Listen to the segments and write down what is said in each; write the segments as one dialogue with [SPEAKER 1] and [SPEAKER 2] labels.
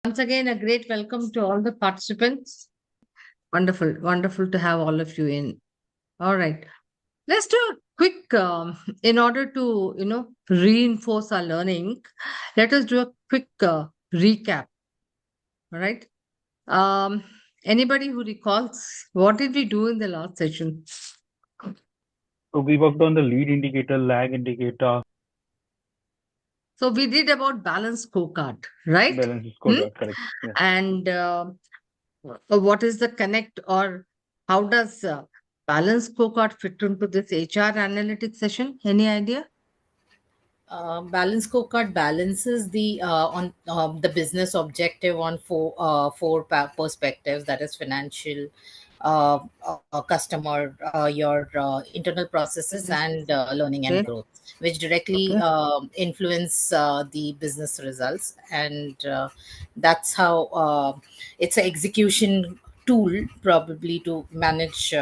[SPEAKER 1] Once again, a great welcome to all the participants. Wonderful, wonderful to have all of you in. All right. Let's do a quick, in order to, reinforce our learning, let us do a quick recap. All right. Um, Anybody who recalls, what did we do in the last session?
[SPEAKER 2] So we worked on the lead indicator, lag indicator,
[SPEAKER 1] So we did about balance scorecard, right?
[SPEAKER 2] balance
[SPEAKER 1] Hmm?
[SPEAKER 2] scorecard, correct? Yeah.
[SPEAKER 1] And what is the connect, or how does balance scorecard fit into this HR analytics session? Any idea?
[SPEAKER 3] Balance scorecard balances the business objective on four perspectives, that is financial, customer, your internal processes, and learning and
[SPEAKER 1] Okay.
[SPEAKER 3] growth, which directly
[SPEAKER 1] Okay.
[SPEAKER 3] influence the business results. And that's how it's an execution tool, probably, to manage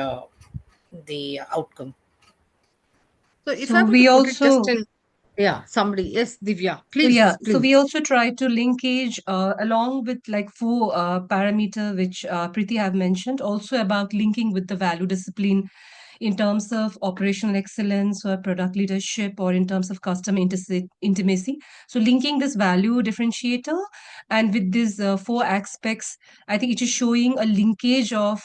[SPEAKER 3] the outcome.
[SPEAKER 1] So if I
[SPEAKER 4] So
[SPEAKER 1] were to
[SPEAKER 4] we
[SPEAKER 1] put it just
[SPEAKER 4] also,
[SPEAKER 1] in, yeah, somebody, yes, Divya,
[SPEAKER 4] so yeah,
[SPEAKER 1] please,
[SPEAKER 4] so
[SPEAKER 1] please.
[SPEAKER 4] we also try to linkage along with like four parameter which Preeti have mentioned, also about linking with the value discipline in terms of operational excellence or product leadership or in terms of customer intimacy. So linking this value differentiator and with these four aspects, I think it is showing a linkage of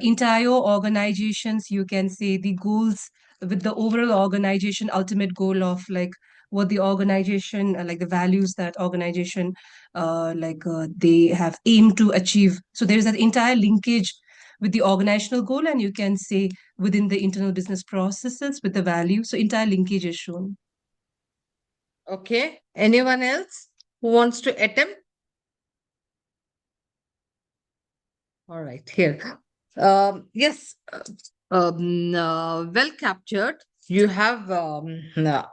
[SPEAKER 4] entire organizations, you can say the goals with the overall organization ultimate goal of like what the organization like the values that organization they have aimed to achieve. So there is an entire linkage with the organizational goal, and you can say within the internal business processes with the value. So entire linkage is shown.
[SPEAKER 1] Okay. Anyone else who wants to attempt? All right, here. Yes, well captured. You have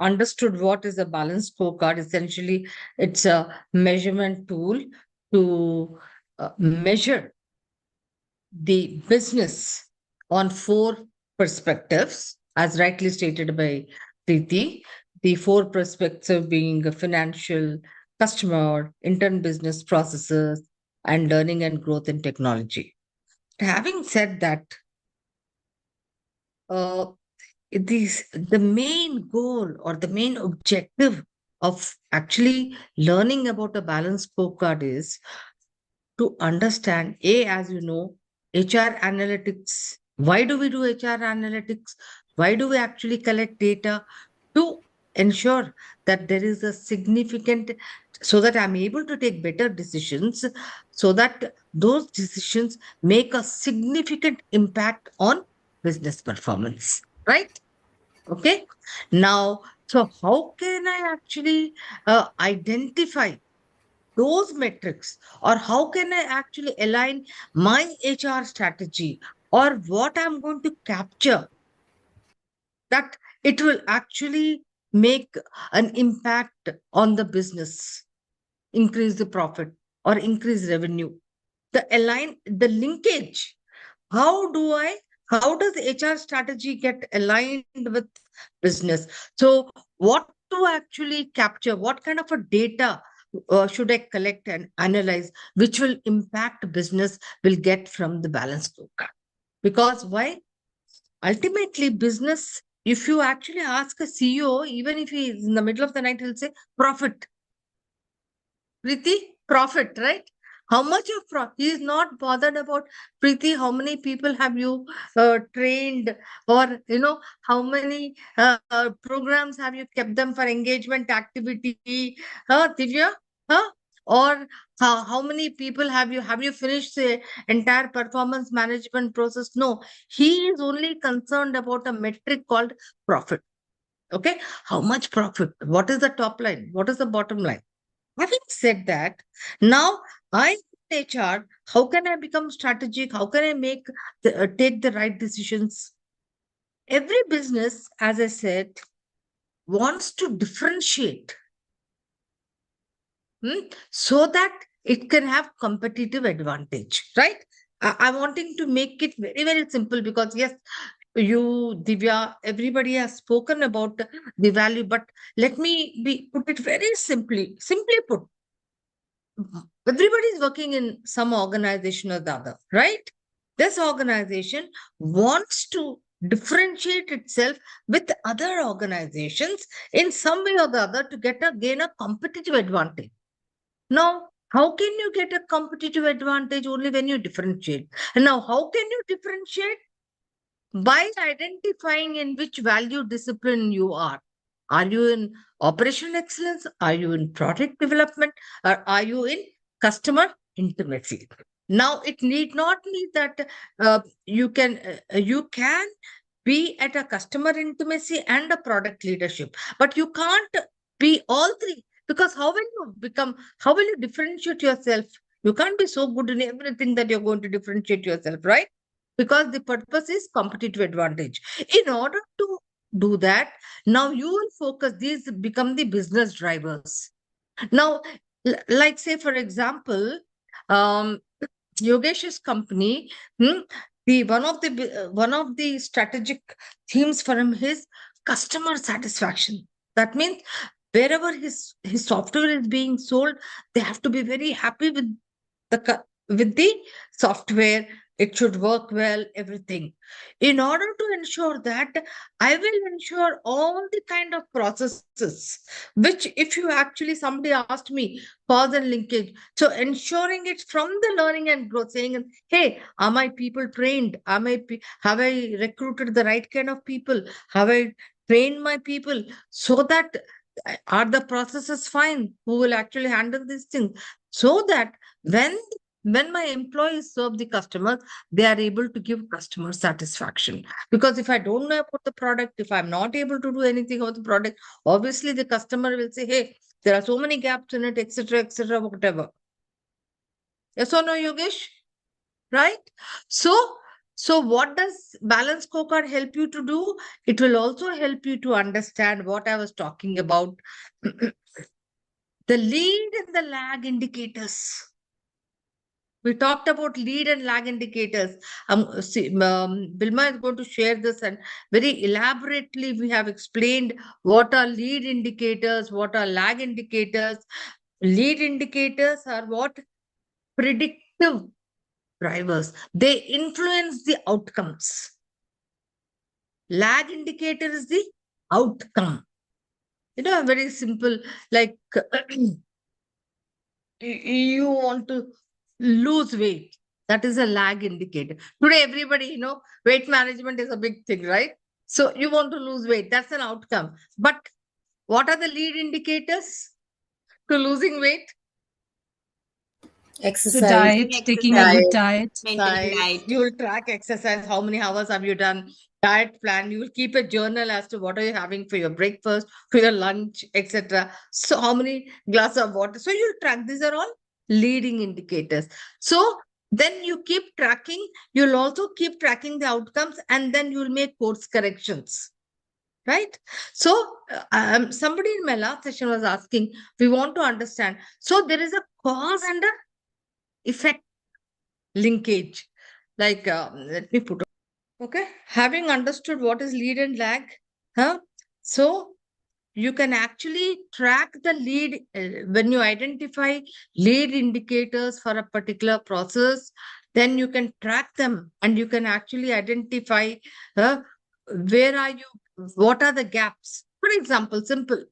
[SPEAKER 1] understood what is a balance scorecard. Essentially, it's a measurement tool to measure the business on four perspectives, as rightly stated by Preeti. The four perspectives being a financial, customer, intern business processes, and learning and growth in technology. Having said that, uh, the main goal or the main objective of actually learning about a balanced scorecard is to understand, A, as you know, HR analytics. Why do we do HR analytics? Why do we actually collect data? To ensure that there is a significant, so that I'm able to take better decisions, so that those decisions make a significant impact on business performance, right? Okay. Now, so how can I actually identify those metrics, or how can I actually align my HR strategy or what I'm going to capture, that it will actually make an impact on the business, increase the profit or increase revenue? The linkage, how do I, how does HR strategy get aligned with business? So what to actually capture, what kind of a data should I collect and analyze, which will impact business will get from the balance scorecard? Because why? Ultimately, business, if you actually ask a CEO, even if he is in the middle of the night, he'll say profit. Preeti, profit, right? How much of profit? He is not bothered about, Preeti, how many people have you trained, or how many programs have you kept them for engagement activity? Divya, huh? Or how many people have you finished the entire performance management process? No, he is only concerned about a metric called profit. Okay, how much profit? What is the top line? What is the bottom line? Having said that, now I HR, how can I become strategic? How can I take the right decisions? Every business, as I said, wants to differentiate, so that it can have competitive advantage, right? I'm wanting to make it very, very simple because yes, you, Divya, everybody has spoken about the value, but let me put it very simply. Simply put, everybody is working in some organization or the other, right? This organization wants to differentiate itself with other organizations in some way or the other to gain a competitive advantage. Now, how can you get a competitive advantage? Only when you differentiate. And now, how can you differentiate? By identifying in which value discipline you are. Are you in operational excellence? Are you in product development? Or are you in customer intimacy? Now, it need not mean that you can be at a customer intimacy and a product leadership, but you can't be all three, because how will you differentiate yourself? You can't be so good in everything that you're going to differentiate yourself, right? Because the purpose is competitive advantage. In order to do that, now you will focus, these become the business drivers. Now, like say, for example, um, Yogesh's company, the one of the strategic themes for him is customer satisfaction. That means wherever his software is being sold, they have to be very happy with with the software. It should work well, everything. In order to ensure that, I will ensure all the kind of processes, which if you actually, somebody asked me, cause and linkage. So ensuring it from the learning and growth, saying, hey, are my people trained? Have I recruited the right kind of people? Have I trained my people so that are the processes fine? Who will actually handle these things? So that when my employees serve the customers, they are able to give customer satisfaction. Because if I don't know about the product, if I'm not able to do anything about the product, obviously the customer will say, hey, there are so many gaps in it, etc., whatever. Yes or no, Yogesh? Right? So what does balance scorecard help you to do? It will also help you to understand what I was talking about. The lead and the lag indicators. We talked about lead and lag indicators. Bilma is going to share this, and very elaborately we have explained what are lead indicators, what are lag indicators. Lead indicators are what? Predictive drivers. They influence the outcomes. Lag indicator is the outcome. Very simple, like you want to lose weight. That is a lag indicator. Today, everybody, weight management is a big thing, right? So you want to lose weight. That's an outcome. But what are the lead indicators to losing weight?
[SPEAKER 4] The
[SPEAKER 3] Exercise,
[SPEAKER 4] diet, taking a good diet.
[SPEAKER 3] maintaining diet.
[SPEAKER 1] You will track exercise. How many hours have you done? Diet plan. You will keep a journal as to what are you having for your breakfast, for your lunch, etc. So how many glasses of water? So you'll track. These are all leading indicators. So then you keep tracking. You'll also keep tracking the outcomes, and then you'll make course corrections. Right? So somebody in my last session was asking, we want to understand. So there is a cause and a effect linkage. Like, let me put. Okay, having understood what is lead and lag, so you can actually track the lead when you identify lead indicators for a particular process. Then you can track them, and you can actually identify where are you, what are the gaps. For example, simple.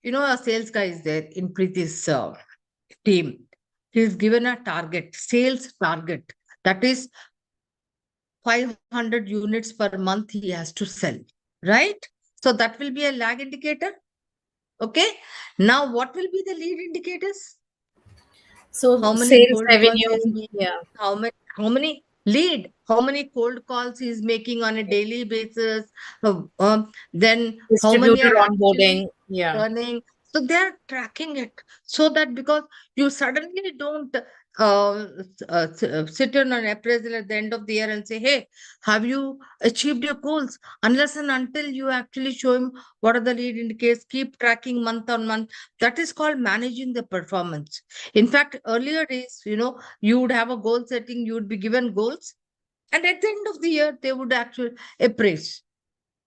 [SPEAKER 1] A sales guy is there in Preeti's team. He is given a target, sales target, that is 500 units per month he has to sell, right? So that will be a lag indicator. Okay. Now, what will be the lead indicators?
[SPEAKER 3] So
[SPEAKER 1] How many
[SPEAKER 3] sales
[SPEAKER 1] cold calls
[SPEAKER 3] revenue,
[SPEAKER 1] he is making? How many lead? How many cold calls he is making on a daily basis? Then how many
[SPEAKER 3] distributor
[SPEAKER 1] are actually
[SPEAKER 3] onboarding, yeah.
[SPEAKER 1] turning? So they are tracking it so that because you suddenly don't sit in an appraisal at the end of the year and say, hey, have you achieved your goals? Unless and until you actually show him what are the lead indicators, keep tracking month on month. That is called managing the performance. In fact, earlier days, you would have a goal setting, you would be given goals, and at the end of the year, they would actually appraise.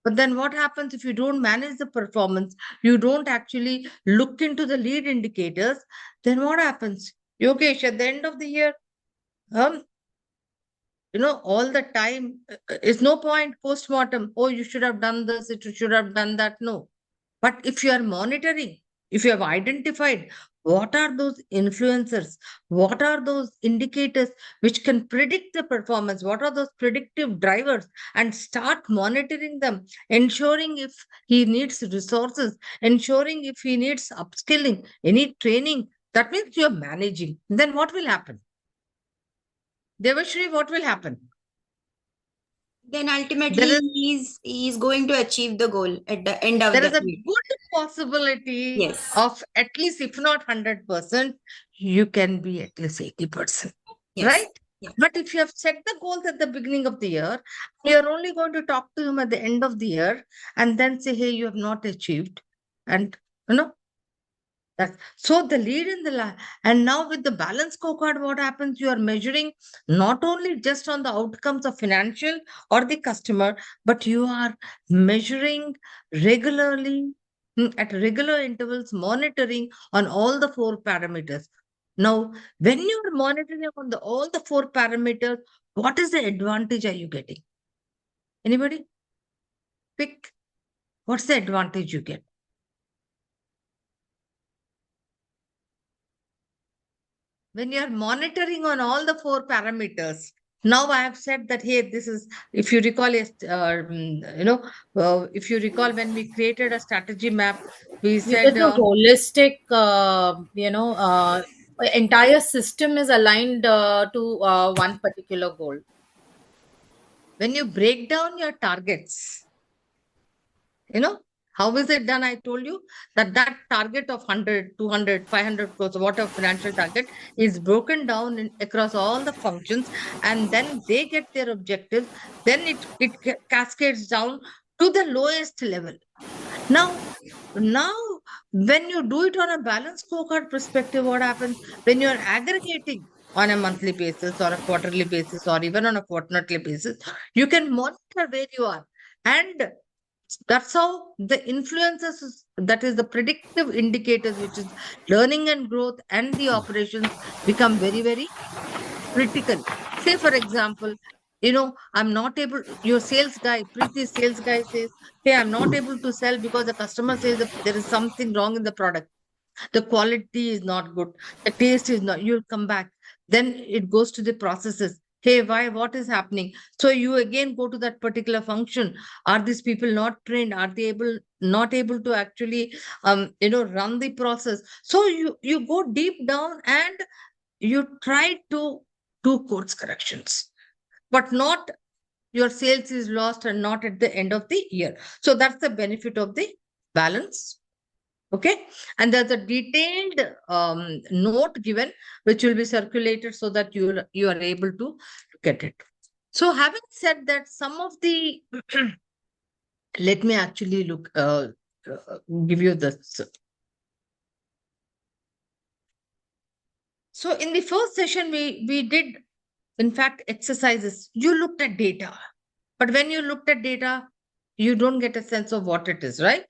[SPEAKER 1] But then what happens if you don't manage the performance, you don't actually look into the lead indicators, then what happens? Yogesh, at the end of the year, um, all the time, is no point post-mortem. Oh, you should have done this, you should have done that. No. But if you are monitoring, if you have identified what are those influencers, what are those indicators which can predict the performance, what are those predictive drivers, and start monitoring them, ensuring if he needs resources, ensuring if he needs upskilling, any training, that means you are managing. Then what will happen? Devashri, what will happen?
[SPEAKER 5] Then
[SPEAKER 1] There
[SPEAKER 5] ultimately
[SPEAKER 1] is
[SPEAKER 5] he's going to achieve the goal at the end of
[SPEAKER 1] there
[SPEAKER 5] the
[SPEAKER 1] is a
[SPEAKER 5] year.
[SPEAKER 1] good possibility
[SPEAKER 5] Yes.
[SPEAKER 1] of at least, if not 100%, you can be at least 80%,
[SPEAKER 5] Yes.
[SPEAKER 1] right?
[SPEAKER 5] Yeah.
[SPEAKER 1] But if you have set the goals at the beginning of the year, you're only going to talk to him at the end of the year and then say, hey, you have not achieved. And, so the lead in the and now with the balance scorecard, what happens? You are measuring not only just on the outcomes of financial or the customer, but you are measuring regularly, at regular intervals, monitoring on all the four parameters. Now, when you are monitoring on all the four parameters, what is the advantage are you getting? Anybody? Pick. What's the advantage you get? When you're monitoring on all the four parameters, now I have said that, hey, this is, if you recall, if you recall when we created a strategy map, we
[SPEAKER 3] Because
[SPEAKER 1] said,
[SPEAKER 3] the holistic, entire system is aligned to one particular goal.
[SPEAKER 1] when you break down your targets, how is it done? I told you that target of 100, 200, 500 crores, whatever financial target is broken down across all the functions, and then they get their objectives. Then it cascades down to the lowest level. Now, when you do it on a balanced scorecard perspective, what happens when you're aggregating on a monthly basis or a quarterly basis or even on a fortnightly basis, you can monitor where you are. And that's how the influences, that is the predictive indicators, which is learning and growth and the operations, become very, very critical. Say, for example, I'm not able, your sales guy, Preeti sales guy says, hey, I'm not able to sell because the customer says that there is something wrong in the product. The quality is not good. The taste is not, you'll come back. Then it goes to the processes. Hey, why, what is happening? So you again go to that particular function. Are these people not trained? Are they not able to actually, run the process? So you go deep down and you try to do course corrections, but not your sales is lost and not at the end of the year. So that's the benefit of the balance. Okay. And there's a detailed note given, which will be circulated so that you are able to get it. So having said that, some of the, let me actually give you this. So in the first session, we did, in fact, exercises. You looked at data, but when you looked at data, you don't get a sense of what it is, right?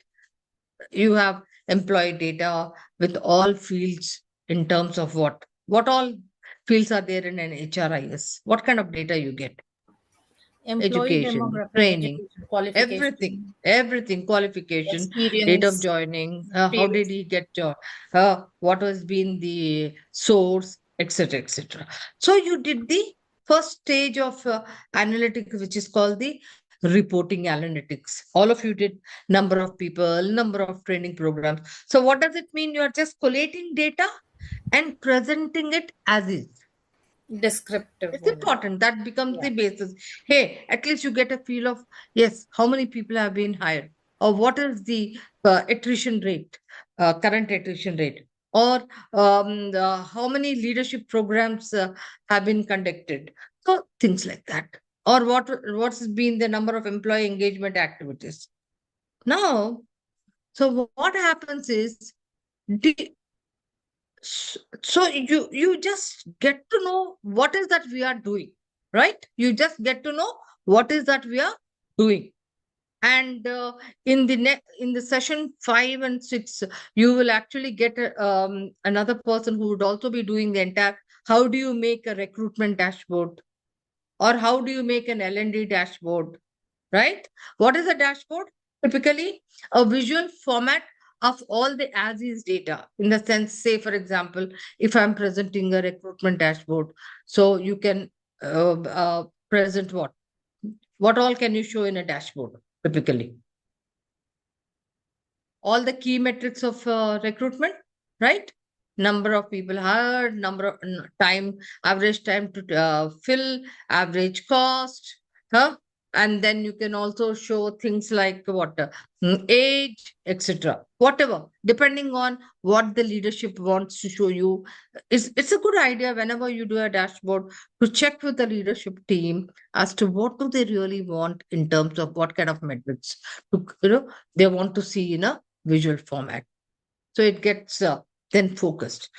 [SPEAKER 1] You have employee data with all fields in terms of what all fields are there in an HRIS. What kind of data you get?
[SPEAKER 3] Employee
[SPEAKER 1] Education,
[SPEAKER 3] demographic,
[SPEAKER 1] training,
[SPEAKER 3] education, qualification,
[SPEAKER 1] everything, qualification, date of
[SPEAKER 3] experience,
[SPEAKER 1] joining, how did
[SPEAKER 3] experience.
[SPEAKER 1] he get job, what has been the source, etc., etc. So you did the first stage of analytics, which is called the reporting analytics. All of you did number of people, number of training programs. So what does it mean? You are just collating data and presenting it as is.
[SPEAKER 3] Descriptive
[SPEAKER 1] It's
[SPEAKER 3] only.
[SPEAKER 1] important. That becomes
[SPEAKER 3] Yeah.
[SPEAKER 1] the basis. Hey, at least you get a feel of, yes, how many people have been hired? or what is the attrition rate, current attrition rate, or how many leadership programs have been conducted. So things like that. Or what's been the number of employee engagement activities. Now, so what happens is, the, so you just get to know what is that we are doing, right? You just get to know what is that we are doing. And in the session 5 and 6, you will actually get another person who would also be doing the entire, how do you make a recruitment dashboard, or how do you make an L&D dashboard, right? What is a dashboard? Typically a visual format of all the as is data. In the sense, say for example, if I'm presenting a recruitment dashboard, so you can present what all can you show in a dashboard typically? All the key metrics of recruitment, right? Number of people hired, number of time, average time to fill, average cost, huh? And then you can also show things like what age, etc. Whatever, depending on what the leadership wants to show you. It's a good idea whenever you do a dashboard to check with the leadership team as to what do they really want in terms of what kind of metrics to, they want to see in a visual format. So it gets then focused.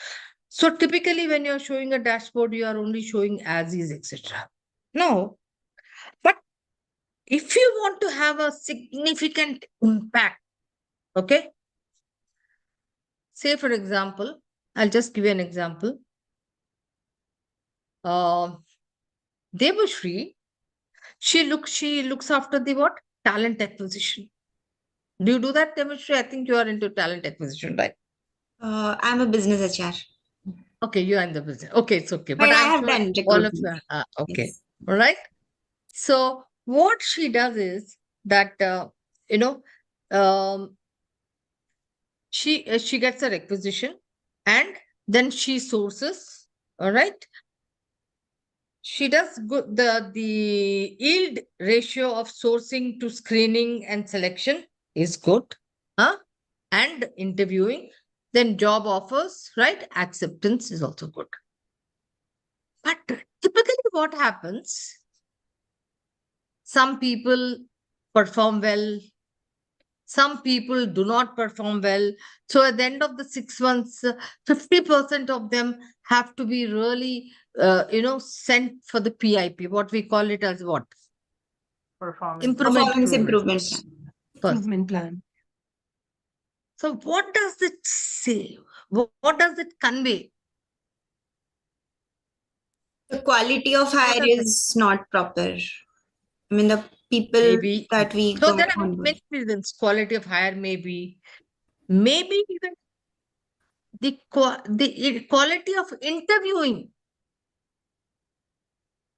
[SPEAKER 1] So typically when you're showing a dashboard, you are only showing as is, etc. No, but if you want to have a significant impact, okay, say for example, I'll just give you an example. Devashri, she looks after the what? Talent acquisition. Do you do that, Devashri? I think you are into talent acquisition, right?
[SPEAKER 5] I'm a business HR.
[SPEAKER 1] Okay, you are in the business. Okay, it's okay.
[SPEAKER 5] But
[SPEAKER 1] But
[SPEAKER 5] I
[SPEAKER 1] I'm
[SPEAKER 5] have
[SPEAKER 1] sure
[SPEAKER 5] done
[SPEAKER 1] all of you
[SPEAKER 5] recruitment.
[SPEAKER 1] are. Okay.
[SPEAKER 5] Yes.
[SPEAKER 1] All right. So what she does is that, you know, um, she gets a requisition and then she sources. All right. She does good. The yield ratio of sourcing to screening and selection is good. Huh? And interviewing, then job offers, right? Acceptance is also good. But typically, what happens? Some people perform well, some people do not perform well. So at the end of the 6 months, 50% of them have to be really, sent for the PIP, what we call it as what? Improvement
[SPEAKER 5] Performance
[SPEAKER 1] program.
[SPEAKER 5] improvement plan.
[SPEAKER 1] First.
[SPEAKER 4] Improvement plan.
[SPEAKER 1] So what does it say? What does it convey?
[SPEAKER 5] The quality of
[SPEAKER 1] What
[SPEAKER 5] hire
[SPEAKER 1] does it
[SPEAKER 5] is not proper. I mean, the people
[SPEAKER 1] maybe?
[SPEAKER 5] that we
[SPEAKER 1] So
[SPEAKER 5] got
[SPEAKER 1] there are
[SPEAKER 5] on board.
[SPEAKER 1] many reasons. Quality of hire maybe even the quality of interviewing,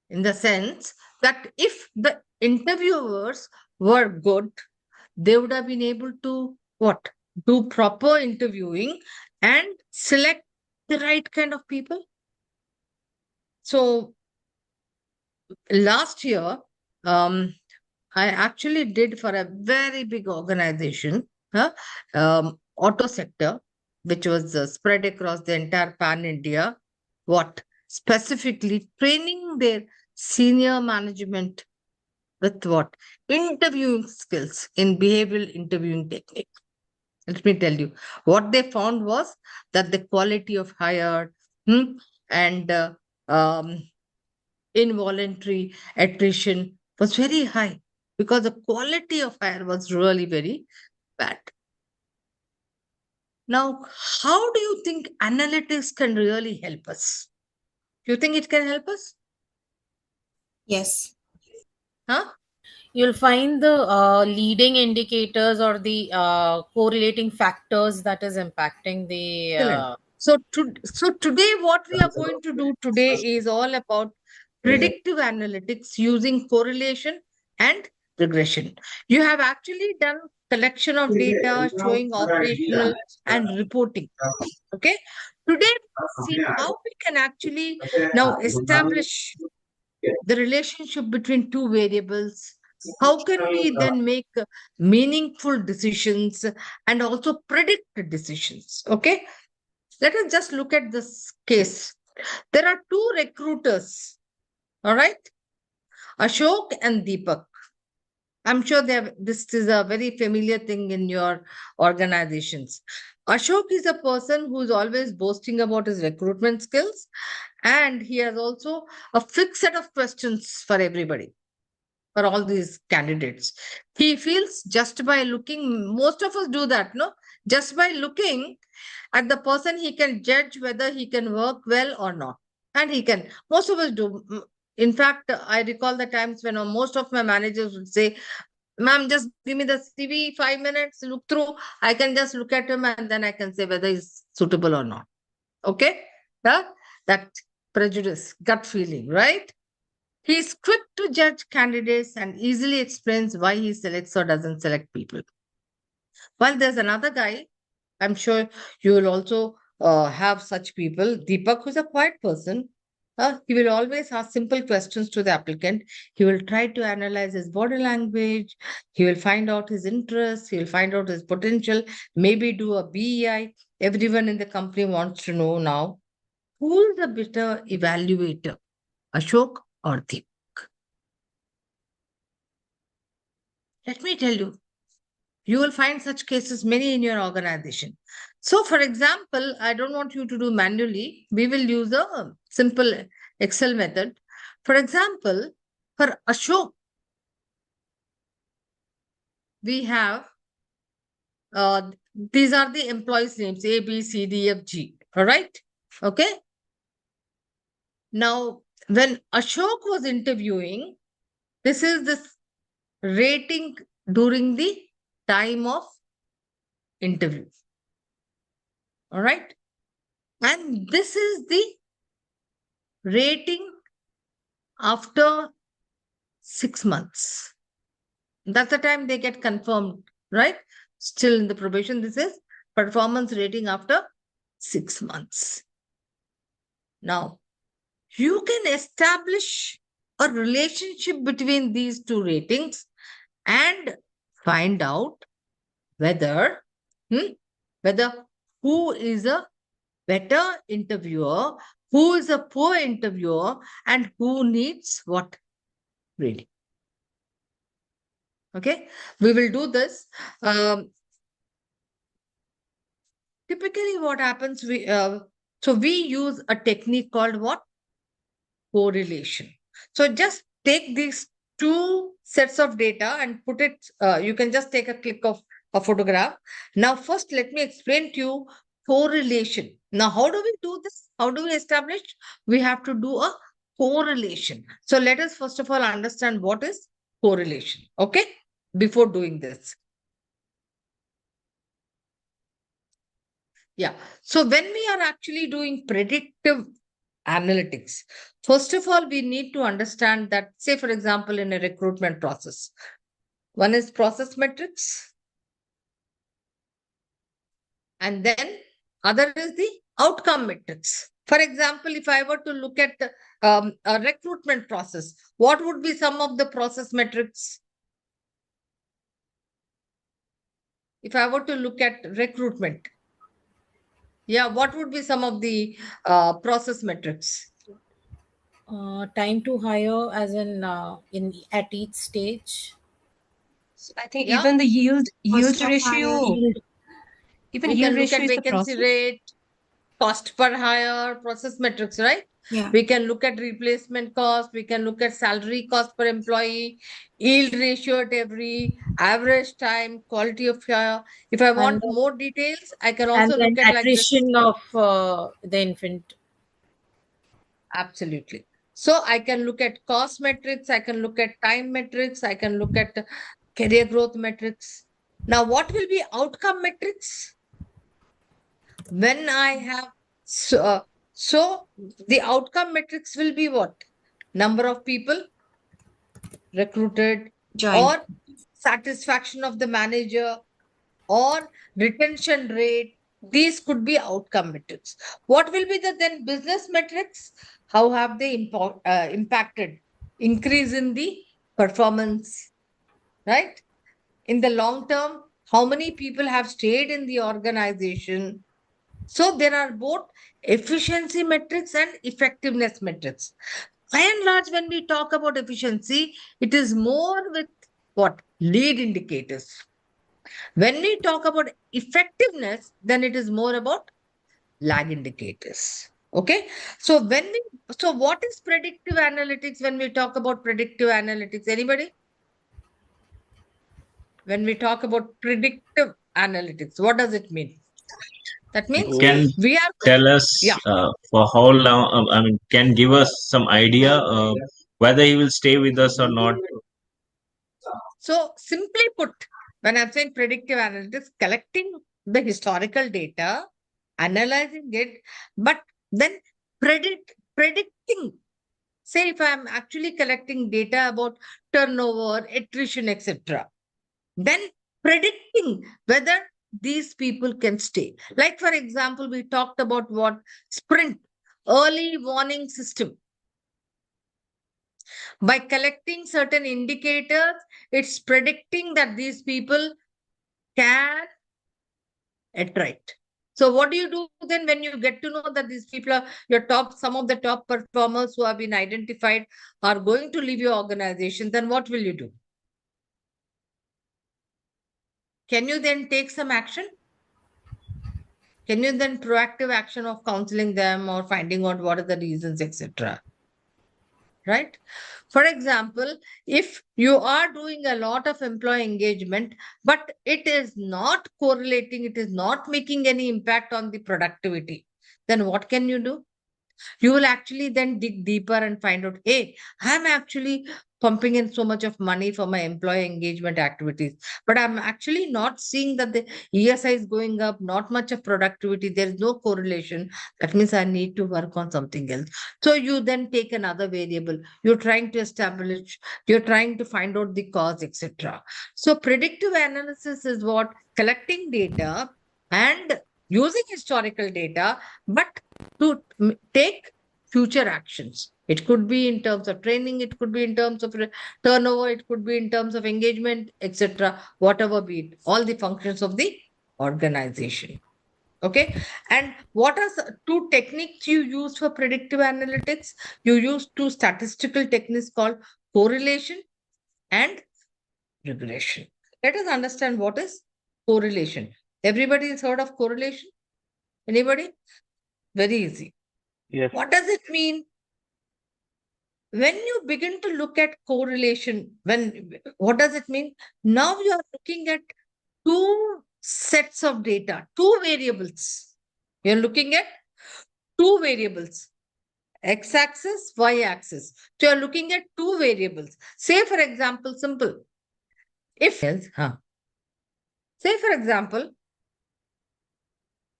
[SPEAKER 1] in the sense that if the interviewers were good, they would have been able to what? Do proper interviewing and select the right kind of people. So last year, I actually did for a very big organization, auto sector, which was spread across the entire pan India. What? Specifically training their senior management with what? Interviewing skills in behavioral interviewing technique. Let me tell you, what they found was that the quality of hire and involuntary attrition was very high because the quality of hire was really very bad. Now, how do you think analytics can really help us? Do you think it can help us?
[SPEAKER 5] Yes.
[SPEAKER 1] Huh?
[SPEAKER 3] You'll find the leading indicators or the correlating factors that is impacting the
[SPEAKER 1] Excellent. So today, what we are going to do today is all about predictive analytics using correlation and regression. You have actually done collection of data showing operational and reporting. Okay. Today, we've seen how we can actually now establish the relationship between two variables, How can we then make meaningful decisions and also predict decisions? Okay, let us just look at this case. There are two recruiters, all right, Ashok and Deepak. I'm sure this is a very familiar thing in your organizations. Ashok is a person who's always boasting about his recruitment skills, and he has also a fixed set of questions for everybody, for all these candidates. He feels just by looking, most of us do that, no? Just by looking at the person, he can judge whether he can work well or not. And he can, most of us do. In fact, I recall the times when most of my managers would say, "Ma'am, just give me the CV, 5 minutes, look through. I can just look at him and then I can say whether he's suitable or not." Okay? Yeah? That prejudice, gut feeling, right? He is quick to judge candidates and easily explains why he selects or doesn't select people. While there's another guy, I'm sure you will also have such people. Deepak, who's a quiet person, he will always ask simple questions to the applicant. He will try to analyze his body language. He will find out his interests. He will find out his potential, maybe do a BEI. Everyone in the company wants to know now who is the better evaluator, Ashok or Deepak. Let me tell you, you will find such cases many in your organization. So, for example, I don't want you to do manually. We will use a simple Excel method. For example, for Ashok, we have these are the employees' names A, B, C, D, F, G. All right. Okay. Now, when Ashok was interviewing, this is this rating during the time of interview. All right. And this is the rating after 6 months. That's the time they get confirmed, right? Still in the probation, this is performance rating after 6 months. Now, you can establish a relationship between these two ratings and find out whether, whether who is a better interviewer, who is a poor interviewer, and who needs what rating. Okay, we will do this. Typically, what happens, so we use a technique called what? Correlation. So just take these two sets of data and put it, you can just take a click of a photograph. Now, first, let me explain to you correlation. Now, how do we do this? How do we establish? We have to do a correlation. So let us first of all understand what is correlation, okay? Before doing this. Yeah. So when we are actually doing predictive analytics, first of all, we need to understand that, say, for example, in a recruitment process, one is process metrics, and then other is the outcome metrics. For example, if I were to look at a recruitment process, what would be some of the process metrics? If I were to look at recruitment, yeah, what would be some of the process metrics?
[SPEAKER 3] Time to hire, as in at each stage.
[SPEAKER 4] I think
[SPEAKER 1] Yeah.
[SPEAKER 4] even the yield
[SPEAKER 5] Cost of
[SPEAKER 4] ratio,
[SPEAKER 5] hire.
[SPEAKER 4] even
[SPEAKER 1] We
[SPEAKER 4] yield
[SPEAKER 1] can look
[SPEAKER 4] ratio
[SPEAKER 1] at
[SPEAKER 4] is the
[SPEAKER 1] vacancy
[SPEAKER 4] process.
[SPEAKER 1] rate, cost per hire, process metrics, right?
[SPEAKER 5] Yeah.
[SPEAKER 1] We can look at replacement cost. We can look at salary cost per employee, yield ratio at every, average time, quality of hire. If I
[SPEAKER 3] And
[SPEAKER 1] want
[SPEAKER 3] then,
[SPEAKER 1] more details, I can
[SPEAKER 3] and
[SPEAKER 1] also
[SPEAKER 3] then
[SPEAKER 1] look at like this.
[SPEAKER 3] attrition of the infant.
[SPEAKER 1] Absolutely. So I can look at cost metrics. I can look at time metrics. I can look at career growth metrics. Now, what will be outcome metrics? When I have, so the outcome metrics will be what? Number of people recruited,
[SPEAKER 5] Join.
[SPEAKER 1] or satisfaction of the manager, or retention rate. These could be outcome metrics. What will be the then business metrics? How have they impacted? Increase in the performance, right? In the long term, how many people have stayed in the organization? So there are both efficiency metrics and effectiveness metrics. By and large, when we talk about efficiency, it is more with what? Lead indicators. When we talk about effectiveness, then it is more about lag indicators. Okay. So what is predictive analytics when we talk about predictive analytics? Anybody? When we talk about predictive analytics, what does it mean? That means
[SPEAKER 2] So
[SPEAKER 6] Can
[SPEAKER 1] we are,
[SPEAKER 6] tell
[SPEAKER 1] yeah.
[SPEAKER 6] us for how long, I mean, can give us some idea whether he will stay with us or not.
[SPEAKER 1] So simply put, when I'm saying predictive analytics, collecting the historical data, analyzing it, but then predicting. Say if I'm actually collecting data about turnover, attrition, etc., then predicting whether these people can stay. Like for example, we talked about what sprint, early warning system. By collecting certain indicators, it's predicting that these people can attract. So what do you do then when you get to know that these people are your top, some of the top performers who have been identified are going to leave your organization? Then what will you do? Can you then take some action? Can you then proactive action of counseling them or finding out what are the reasons, etc.? Right? For example, if you are doing a lot of employee engagement, but it is not correlating, it is not making any impact on the productivity, then what can you do? You will actually then dig deeper and find out, hey, I'm actually pumping in so much of money for my employee engagement activities, but I'm actually not seeing that the ESI is going up, not much of productivity, there is no correlation. That means I need to work on something else. So you then take another variable, you're trying to establish, you're trying to find out the cause, etc. So predictive analysis is what? Collecting data and using historical data, but to take future actions. It could be in terms of training, it could be in terms of turnover, it could be in terms of engagement, etc. Whatever be it, all the functions of the organization. Okay. And what are the two techniques you use for predictive analytics? You use two statistical techniques called correlation and regression. Let us understand what is correlation. Everybody has heard of correlation? Anybody? Very easy.
[SPEAKER 2] yes,
[SPEAKER 1] What does it mean? When you begin to look at correlation, what does it mean? Now you are looking at two sets of data, two variables. You're looking at two variables, x-axis, y-axis. So you're looking at two variables. Say, for example, simple. If else, say, for example,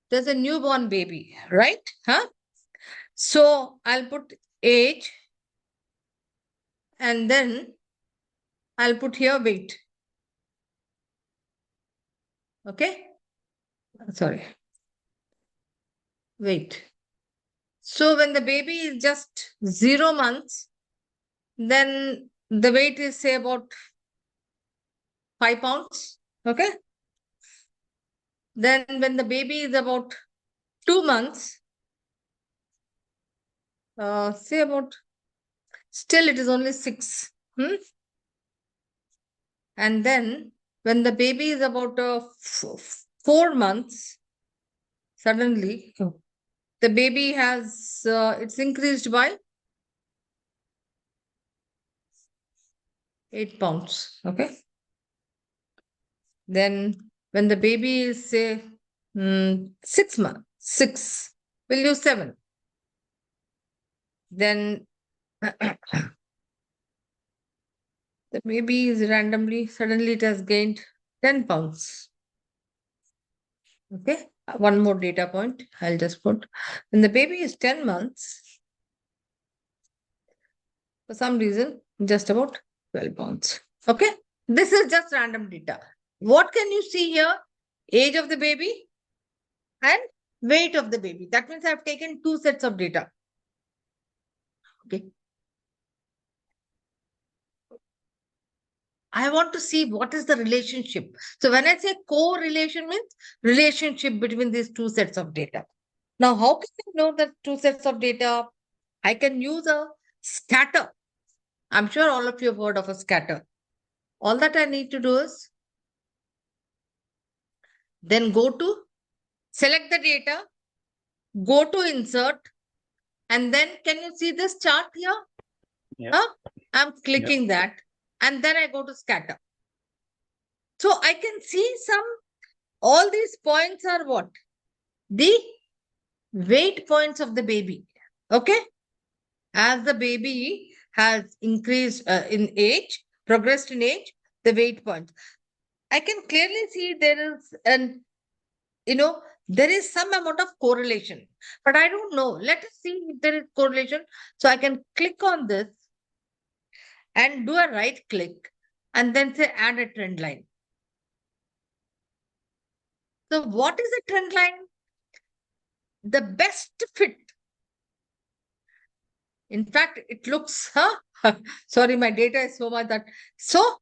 [SPEAKER 1] there's a newborn baby, right? So I'll put age and then I'll put here weight. Okay? Sorry. Weight. So when the baby is just 0 months, then the weight is say about 5 pounds. Okay. Then when the baby is about 2 months, say about, still it is only 6. And then when the baby is about 4 months, suddenly the baby has, it's increased by 8 pounds. Okay. Then when the baby is say 6 months, 6, we'll use 7. Then the baby is randomly, suddenly it has gained 10 pounds. Okay. One more data point I'll just put. When the baby is 10 months, for some reason, just about 12 pounds. Okay. This is just random data. What can you see here? Age of the baby and weight of the baby. That means I've taken two sets of data. Okay. I want to see what is the relationship. So when I say correlation means relationship between these two sets of data. Now, how can I know the two sets of data? I can use a scatter. I'm sure all of you have heard of a scatter. All that I need to do is then go to select the data, go to insert, and then can you see this chart here?
[SPEAKER 2] Yeah.
[SPEAKER 1] I'm clicking that, and then I go to scatter. So I can see all these points are what? The weight points of the baby. Okay? As the baby has increased in age, progressed in age, the weight points. I can clearly see there is there is some amount of correlation, but I don't know. Let us see if there is correlation. So I can click on this and do a right click and then say add a trend line. So what is a trend line? The best fit. In fact, it looks, sorry, my data is so much that. So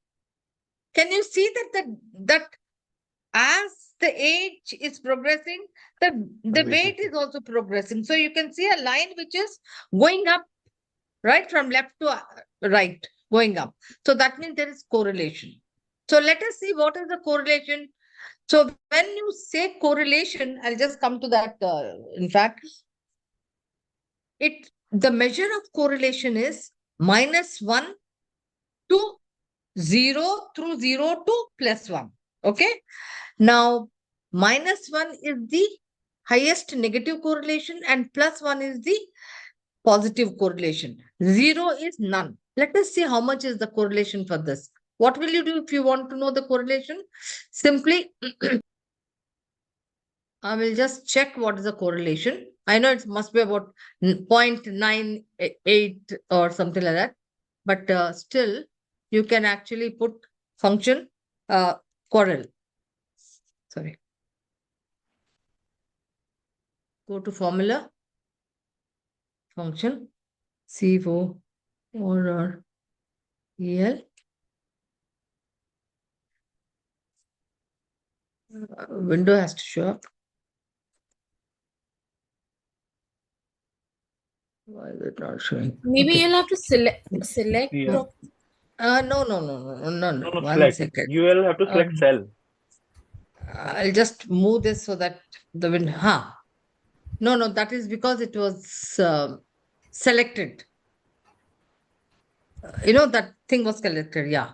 [SPEAKER 1] can you see that as the age is progressing, the weight is also progressing. So you can see a line which is going up, right? From left to right, going up. So that means there is correlation. So let us see what is the correlation. So when you say correlation, I'll just come to that. In fact, the measure of correlation is -1 to 0 through 0 to +1. Okay. Now, -1 is the highest negative correlation and +1 is the positive correlation. 0 is none. Let us see how much is the correlation for this. What will you do if you want to know the correlation? Simply, I will just check what is the correlation. I know it must be about 0.98 or something like that. But still, you can actually put function correl. Sorry. Go to formula, function, CO or EL. Window has to show up. Why is it not showing?
[SPEAKER 3] Maybe
[SPEAKER 1] Okay.
[SPEAKER 3] you'll have to select.
[SPEAKER 2] Yeah.
[SPEAKER 1] No.
[SPEAKER 2] No,
[SPEAKER 1] One
[SPEAKER 2] select.
[SPEAKER 1] second.
[SPEAKER 2] You will have to select cell.
[SPEAKER 1] I'll just move this so that the window. No, that is because it was selected. That thing was selected. Yeah.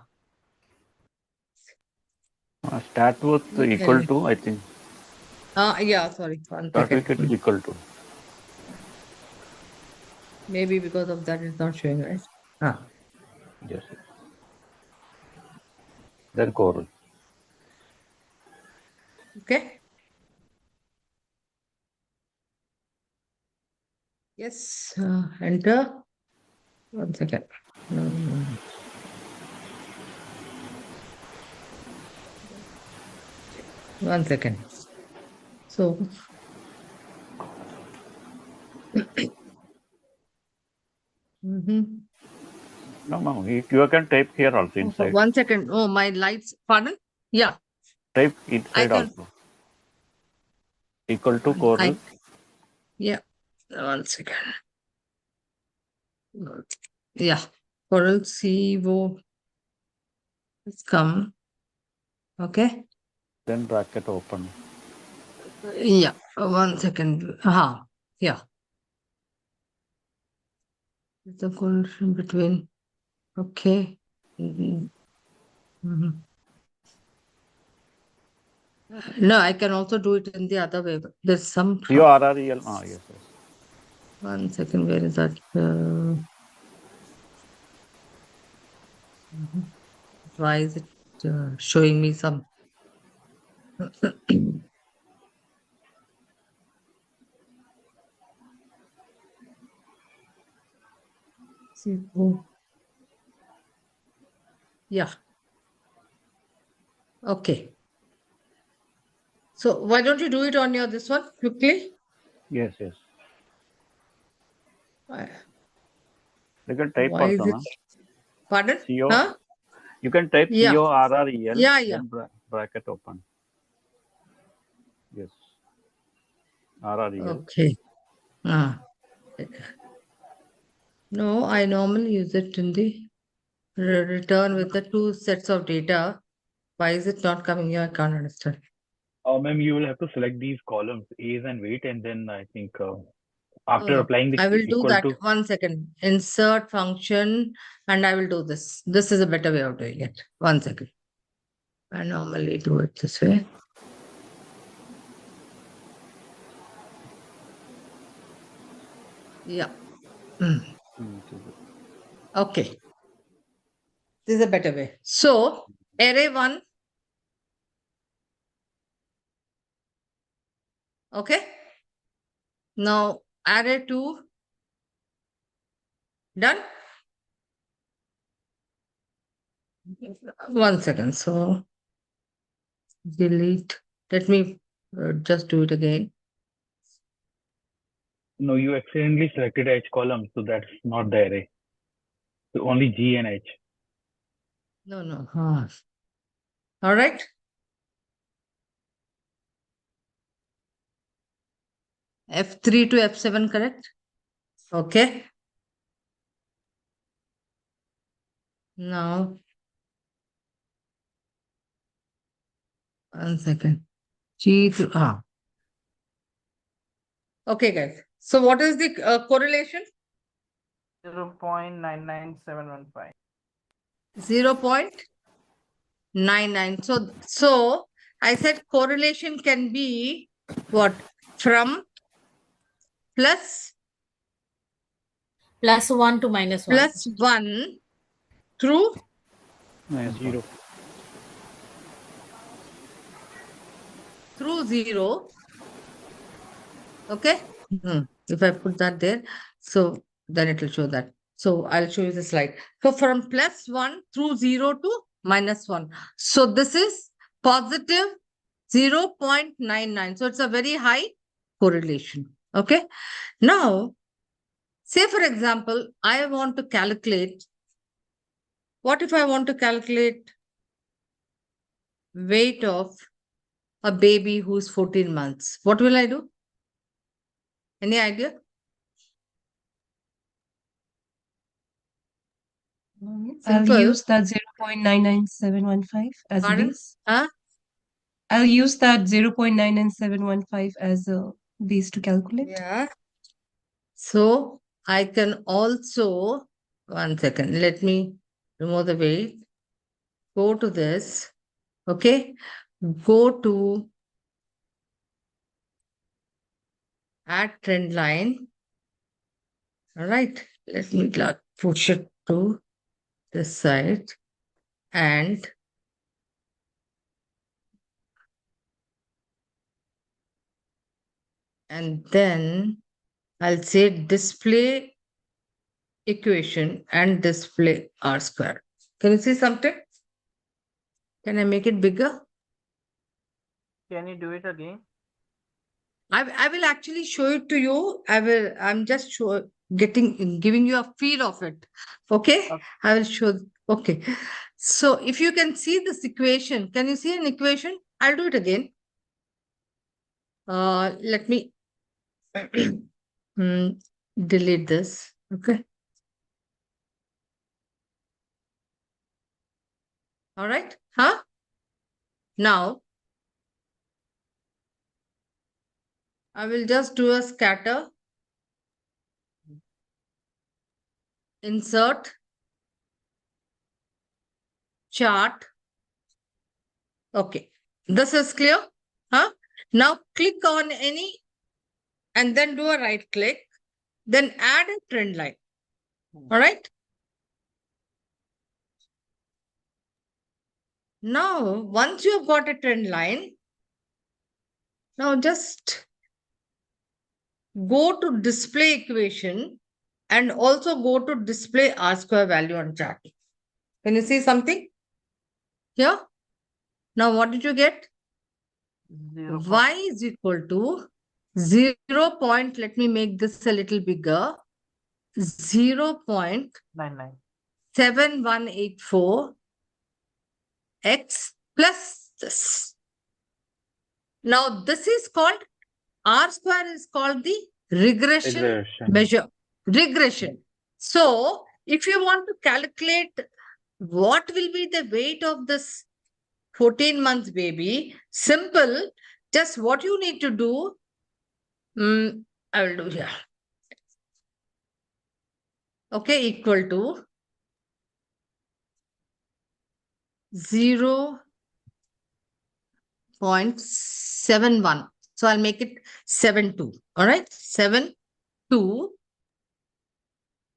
[SPEAKER 7] Stat was equal to, I think.
[SPEAKER 1] Yeah, sorry. One
[SPEAKER 7] Certificate is equal to.
[SPEAKER 1] Maybe because of that, it's not showing, right?
[SPEAKER 7] Yes. Then correl.
[SPEAKER 1] Okay. Yes. Enter. 1 second. No. One second. So.
[SPEAKER 7] No. You can type here also inside.
[SPEAKER 1] 1 second. Oh, my lights. Pardon? Yeah.
[SPEAKER 7] Type inside also. Equal to correl.
[SPEAKER 1] Yeah. 1 second. Yeah. Correl CO. It's come. Okay.
[SPEAKER 7] Then bracket open.
[SPEAKER 1] Yeah. 1 second. Yeah. The correlation between. Okay. No, I can also do it in the other way. But there's some.
[SPEAKER 7] CORREL. Yes.
[SPEAKER 1] 1 second. Where is that? Why is it showing me some? Yeah. Okay. So why don't you do it on your this one quickly?
[SPEAKER 7] Yes.
[SPEAKER 1] Why
[SPEAKER 7] You can type
[SPEAKER 1] is
[SPEAKER 7] also,
[SPEAKER 1] it? Pardon?
[SPEAKER 7] CO.
[SPEAKER 1] Huh?
[SPEAKER 7] You can type
[SPEAKER 1] Yeah.
[SPEAKER 7] CORREL,
[SPEAKER 1] Yeah, yeah.
[SPEAKER 7] then bracket open. Yes. RREL.
[SPEAKER 1] Okay. Ah. No, I normally use it in the return with the two sets of data. Why is it not coming here? I can't understand.
[SPEAKER 2] Ma'am, you will have to select these columns, A's and weight, and then I think after
[SPEAKER 1] Oh,
[SPEAKER 2] applying the
[SPEAKER 1] I will do
[SPEAKER 2] equal
[SPEAKER 1] that.
[SPEAKER 2] to.
[SPEAKER 1] 1 second. Insert function, and I will do this. This is a better way of doing it. 1 second. I normally do it this way. Yeah. Okay. This is a better way. So, array 1. Okay. Now, array 2. Done? 1 second. So, delete. Let me just do it again.
[SPEAKER 2] No, you accidentally selected H column, so that's not the array. So only G and H.
[SPEAKER 1] No, no. All right. F3 to F7, correct? Okay. Now, 1 second. G to Okay, guys. So what is the correlation?
[SPEAKER 8] 0.99715.
[SPEAKER 1] 0.99. So I said correlation can be what? From plus
[SPEAKER 3] +1 to -1.
[SPEAKER 1] +1 through
[SPEAKER 2] 0.
[SPEAKER 1] 0. Okay. If I put that there, so then it will show that. So I'll show you the slide. So from +1 through 0 to -1. So this is positive 0.99. So it's a very high correlation. Okay. Now, say for example, I want to calculate. What if I want to calculate weight of a baby who's 14 months? What will I do? Any idea?
[SPEAKER 4] I'll
[SPEAKER 1] Simple.
[SPEAKER 4] use that 0.99715 as a
[SPEAKER 1] Pardon?
[SPEAKER 4] base.
[SPEAKER 1] Huh?
[SPEAKER 4] I'll use that 0.99715 as a base to calculate.
[SPEAKER 1] Yeah. So I can also, 1 second, let me remove the weight. Go to this. Okay. Go to add trend line. All right. Let me push it to this side and then I'll say display equation and display R square. Can you see something? Can I make it bigger?
[SPEAKER 8] Can you do it again?
[SPEAKER 1] I will actually show it to you. I'm just giving you a feel of it. Okay?
[SPEAKER 8] Okay.
[SPEAKER 1] I will show. Okay. So if you can see this equation, can you see an equation? I'll do it again. Let me delete this. Okay. All right. Huh? Now, I will just do a scatter. Insert. Chart. Okay. This is clear? Huh? Now click on any and then do a right click. Then add a trend line. All right. Now, once you have got a trend line, now just go to display equation and also go to display R square value on chart. Can you see something here? Now, what did you get?
[SPEAKER 8] 0.
[SPEAKER 1] Y is equal to 0. Let me make this a little bigger. 0
[SPEAKER 8] 99.
[SPEAKER 1] 0.7184 x plus this. Now this is called, R square is called the regression
[SPEAKER 2] Regression.
[SPEAKER 1] measure. Regression. So if you want to calculate what will be the weight of this 14 months baby, simple, just what you need to do, I will do here. Okay, equal to 0.71. So I'll make it 72. All right, 72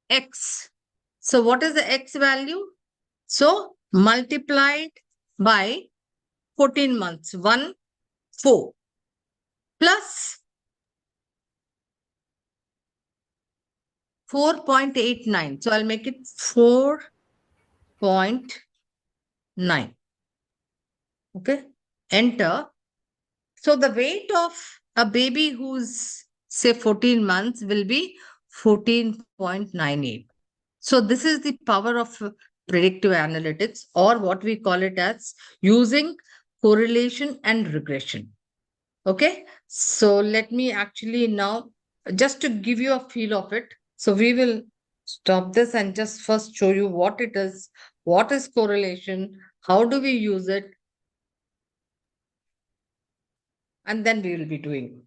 [SPEAKER 1] x. So what is the x value? So multiplied by 14 months, 1, 4 plus 4.89. So I'll make it 4.9. Okay, enter. So the weight of a baby who's say 14 months will be 14.98. So this is the power of predictive analytics, or what we call it as using correlation and regression. Okay, so let me actually now, just to give you a feel of it. So we will stop this and just first show you what it is, what is correlation, how do we use it, and then we will be doing.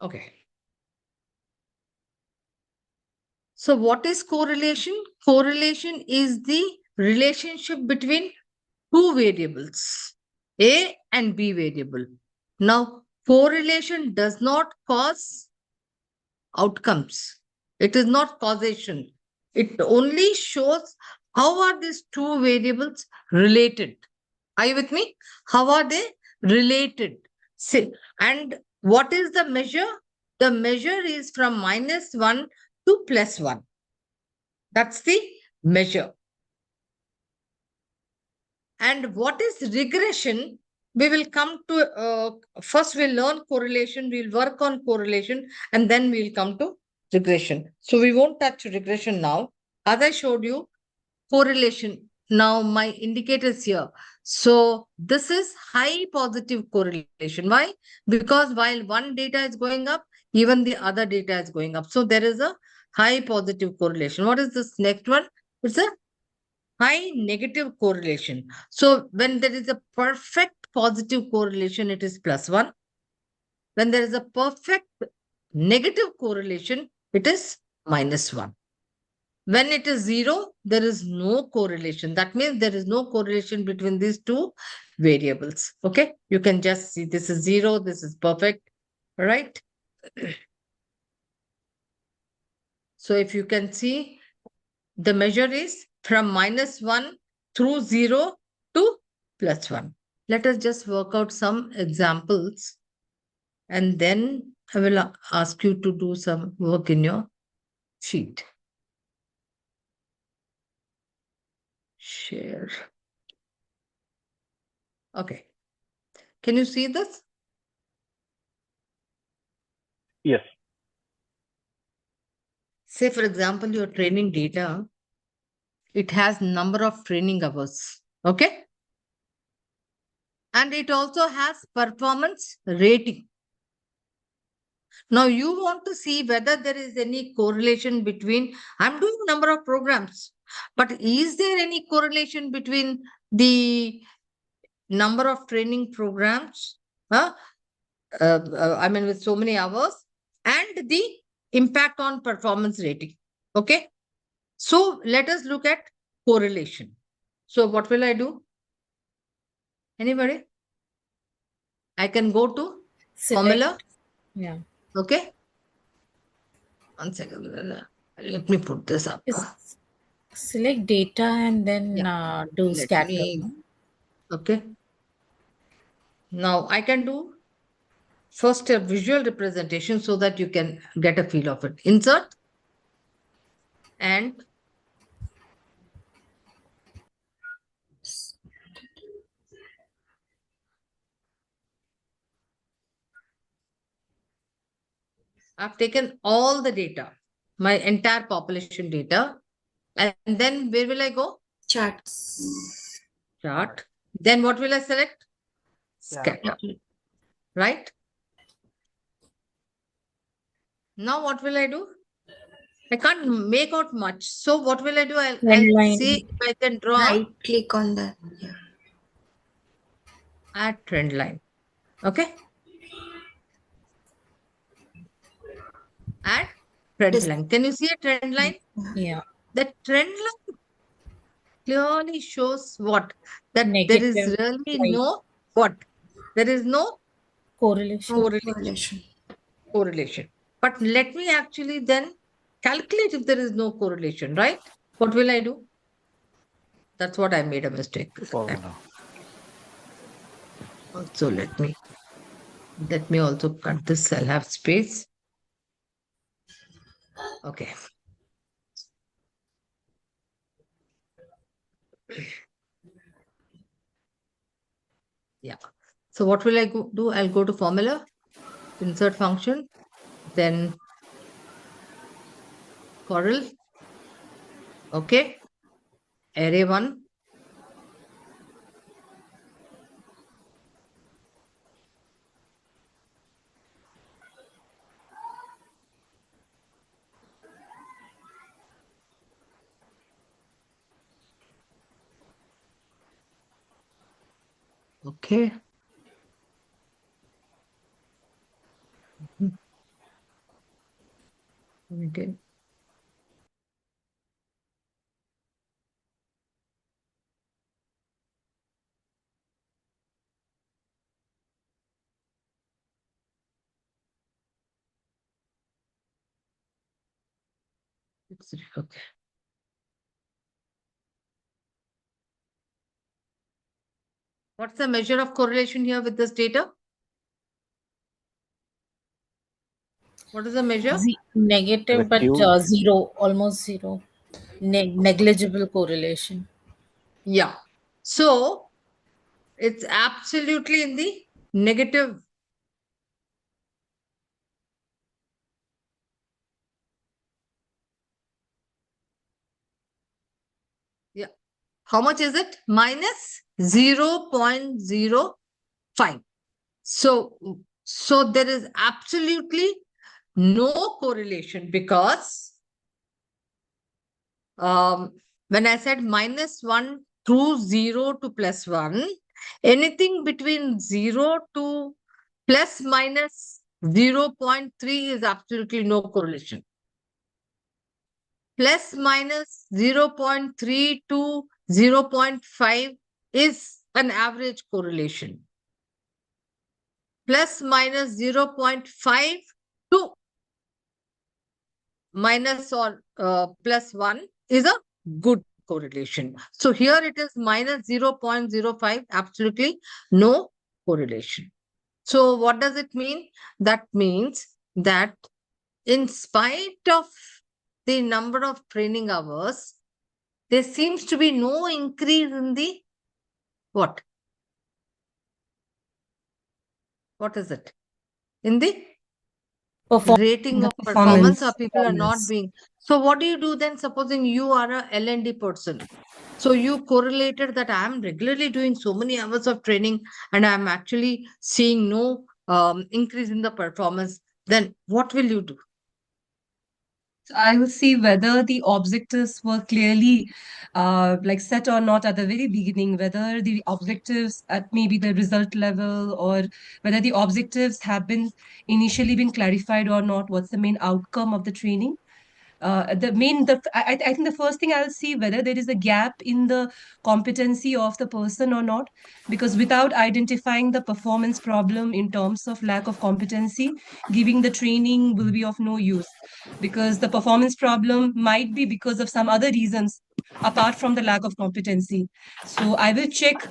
[SPEAKER 1] Okay. So what is correlation? Correlation is the relationship between two variables, A and B variable. Now, correlation does not cause outcomes. It is not causation. It only shows how are these two variables related. Are you with me? How are they related? See, and what is the measure? The measure is from -1 to +1. That's the measure. And what is regression? We will come to, first we'll learn correlation, we'll work on correlation, and then we'll come to regression. So we won't touch regression now. As I showed you, correlation. Now my indicators here. So this is high positive correlation. Why? Because while one data is going up, even the other data is going up. So there is a high positive correlation. What is this next one? It's a high negative correlation. So when there is a perfect positive correlation, it is +1. When there is a perfect negative correlation, it is -1. When it is 0, there is no correlation. That means there is no correlation between these two variables. Okay, you can just see this is 0, this is perfect, right? So if you can see, the measure is from -1 through 0 to +1. Let us just work out some examples, and then I will ask you to do some work in your sheet. Share. Okay. Can you see this?
[SPEAKER 2] Yes.
[SPEAKER 1] Say, for example, your training data, it has number of training hours. Okay. And it also has performance rating. Now you want to see whether there is any correlation between, I'm doing number of programs, but is there any correlation between the number of training programs, I mean with so many hours, and the impact on performance rating? Okay. So let us look at correlation. So what will I do? Anybody? I can go to formula.
[SPEAKER 3] Yeah.
[SPEAKER 1] Okay. 1 second. Let me put this up.
[SPEAKER 3] Select data and then do
[SPEAKER 1] Let
[SPEAKER 3] scatter.
[SPEAKER 1] me. Okay. Now I can do first a visual representation so that you can get a feel of it. Insert and I've taken all the data. my entire population data. And then where will I go?
[SPEAKER 5] Charts.
[SPEAKER 1] Chart. Then what will I select? Scatter. Right? Now what will I do? I can't make out much. So what will I do? I'll
[SPEAKER 3] Trend line.
[SPEAKER 1] see if I can draw
[SPEAKER 5] Right click on that. Yeah.
[SPEAKER 1] add trend line. Okay? Add trend
[SPEAKER 5] Dis-
[SPEAKER 1] line. Can you see a trend line?
[SPEAKER 3] Yeah.
[SPEAKER 1] The trend line clearly shows what? That there is
[SPEAKER 3] Negative.
[SPEAKER 1] really
[SPEAKER 3] Right.
[SPEAKER 1] no what? There is no
[SPEAKER 3] Correlation.
[SPEAKER 1] correlation. Correlation. But let me actually then calculate if there is no correlation, right? What will I do? That's what I made a mistake.
[SPEAKER 7] Formula.
[SPEAKER 1] So let me also cut this. I'll have space. Okay. Yeah. So what will I do? I'll go to formula, insert function, then Corel. Okay. Array 1. Okay. Okay. Okay. What's the measure of correlation here with this data? What is the measure?
[SPEAKER 3] Negative, but
[SPEAKER 7] Q.
[SPEAKER 3] zero, almost zero. Negligible correlation.
[SPEAKER 1] Yeah. So it's absolutely in the negative. Yeah. How much is it? Minus 0.05. So there is absolutely no correlation because when I said -1 through 0 to +1, anything between 0 to plus minus 0.3 is absolutely no correlation. Plus minus 0.3 to 0.5 is an average correlation. Plus minus 0.5 to minus or plus 1 is a good correlation. So here it is minus 0.05, absolutely no correlation. So what does it mean? That means that in spite of the number of training hours, there seems to be no increase in the what? What is it? In the rating
[SPEAKER 4] The
[SPEAKER 1] of performance,
[SPEAKER 4] performance.
[SPEAKER 1] or people are not being. So what do you do then? Supposing you are a L&D person. So you correlated that I am regularly doing so many hours of training and I'm actually seeing no increase in the performance. Then what will you do?
[SPEAKER 4] So I will see whether the objectives were clearly like set or not at the very beginning, whether the objectives at maybe the result level or whether the objectives have been initially been clarified or not, what's the main outcome of the training. I think the first thing I'll see whether there is a gap in the competency of the person or not, because without identifying the performance problem in terms of lack of competency, giving the training will be of no use, because the performance problem might be because of some other reasons apart from the lack of competency. So I will check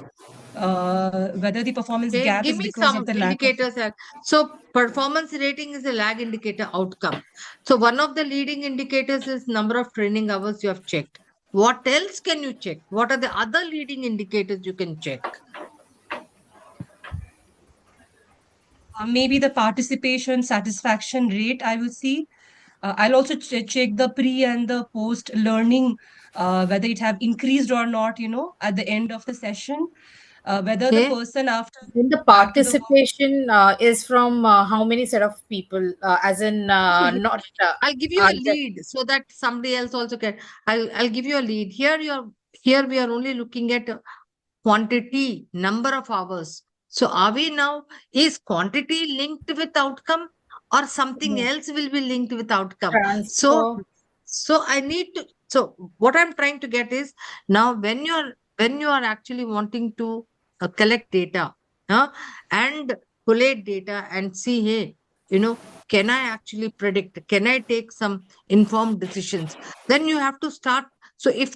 [SPEAKER 4] whether the performance
[SPEAKER 1] Okay,
[SPEAKER 4] gap
[SPEAKER 1] give
[SPEAKER 4] is
[SPEAKER 1] me
[SPEAKER 4] because of
[SPEAKER 1] some
[SPEAKER 4] the lack of.
[SPEAKER 1] indicators. So performance rating is a lag indicator outcome. So one of the leading indicators is number of training hours you have checked. What else can you check? What are the other leading indicators you can check?
[SPEAKER 4] Maybe the participation satisfaction rate I will see. I'll also check the pre and the post learning, whether it have increased or not, at the end of the session, whether the
[SPEAKER 1] Okay.
[SPEAKER 4] person after
[SPEAKER 3] Then the
[SPEAKER 4] back to the work.
[SPEAKER 3] participation is from how many set of people? As in, not
[SPEAKER 1] I'll give you a
[SPEAKER 3] just
[SPEAKER 1] lead so that somebody else also can. I'll give you a lead. Here we are only looking at quantity, number of hours. So are we now, is quantity linked with outcome or something else will be linked with outcome? So
[SPEAKER 3] transfer.
[SPEAKER 1] so I need to, so what I'm trying to get is now when you are actually wanting to collect data, and collate data and see, hey, can I actually predict? Can I take some informed decisions? Then you have to start. So if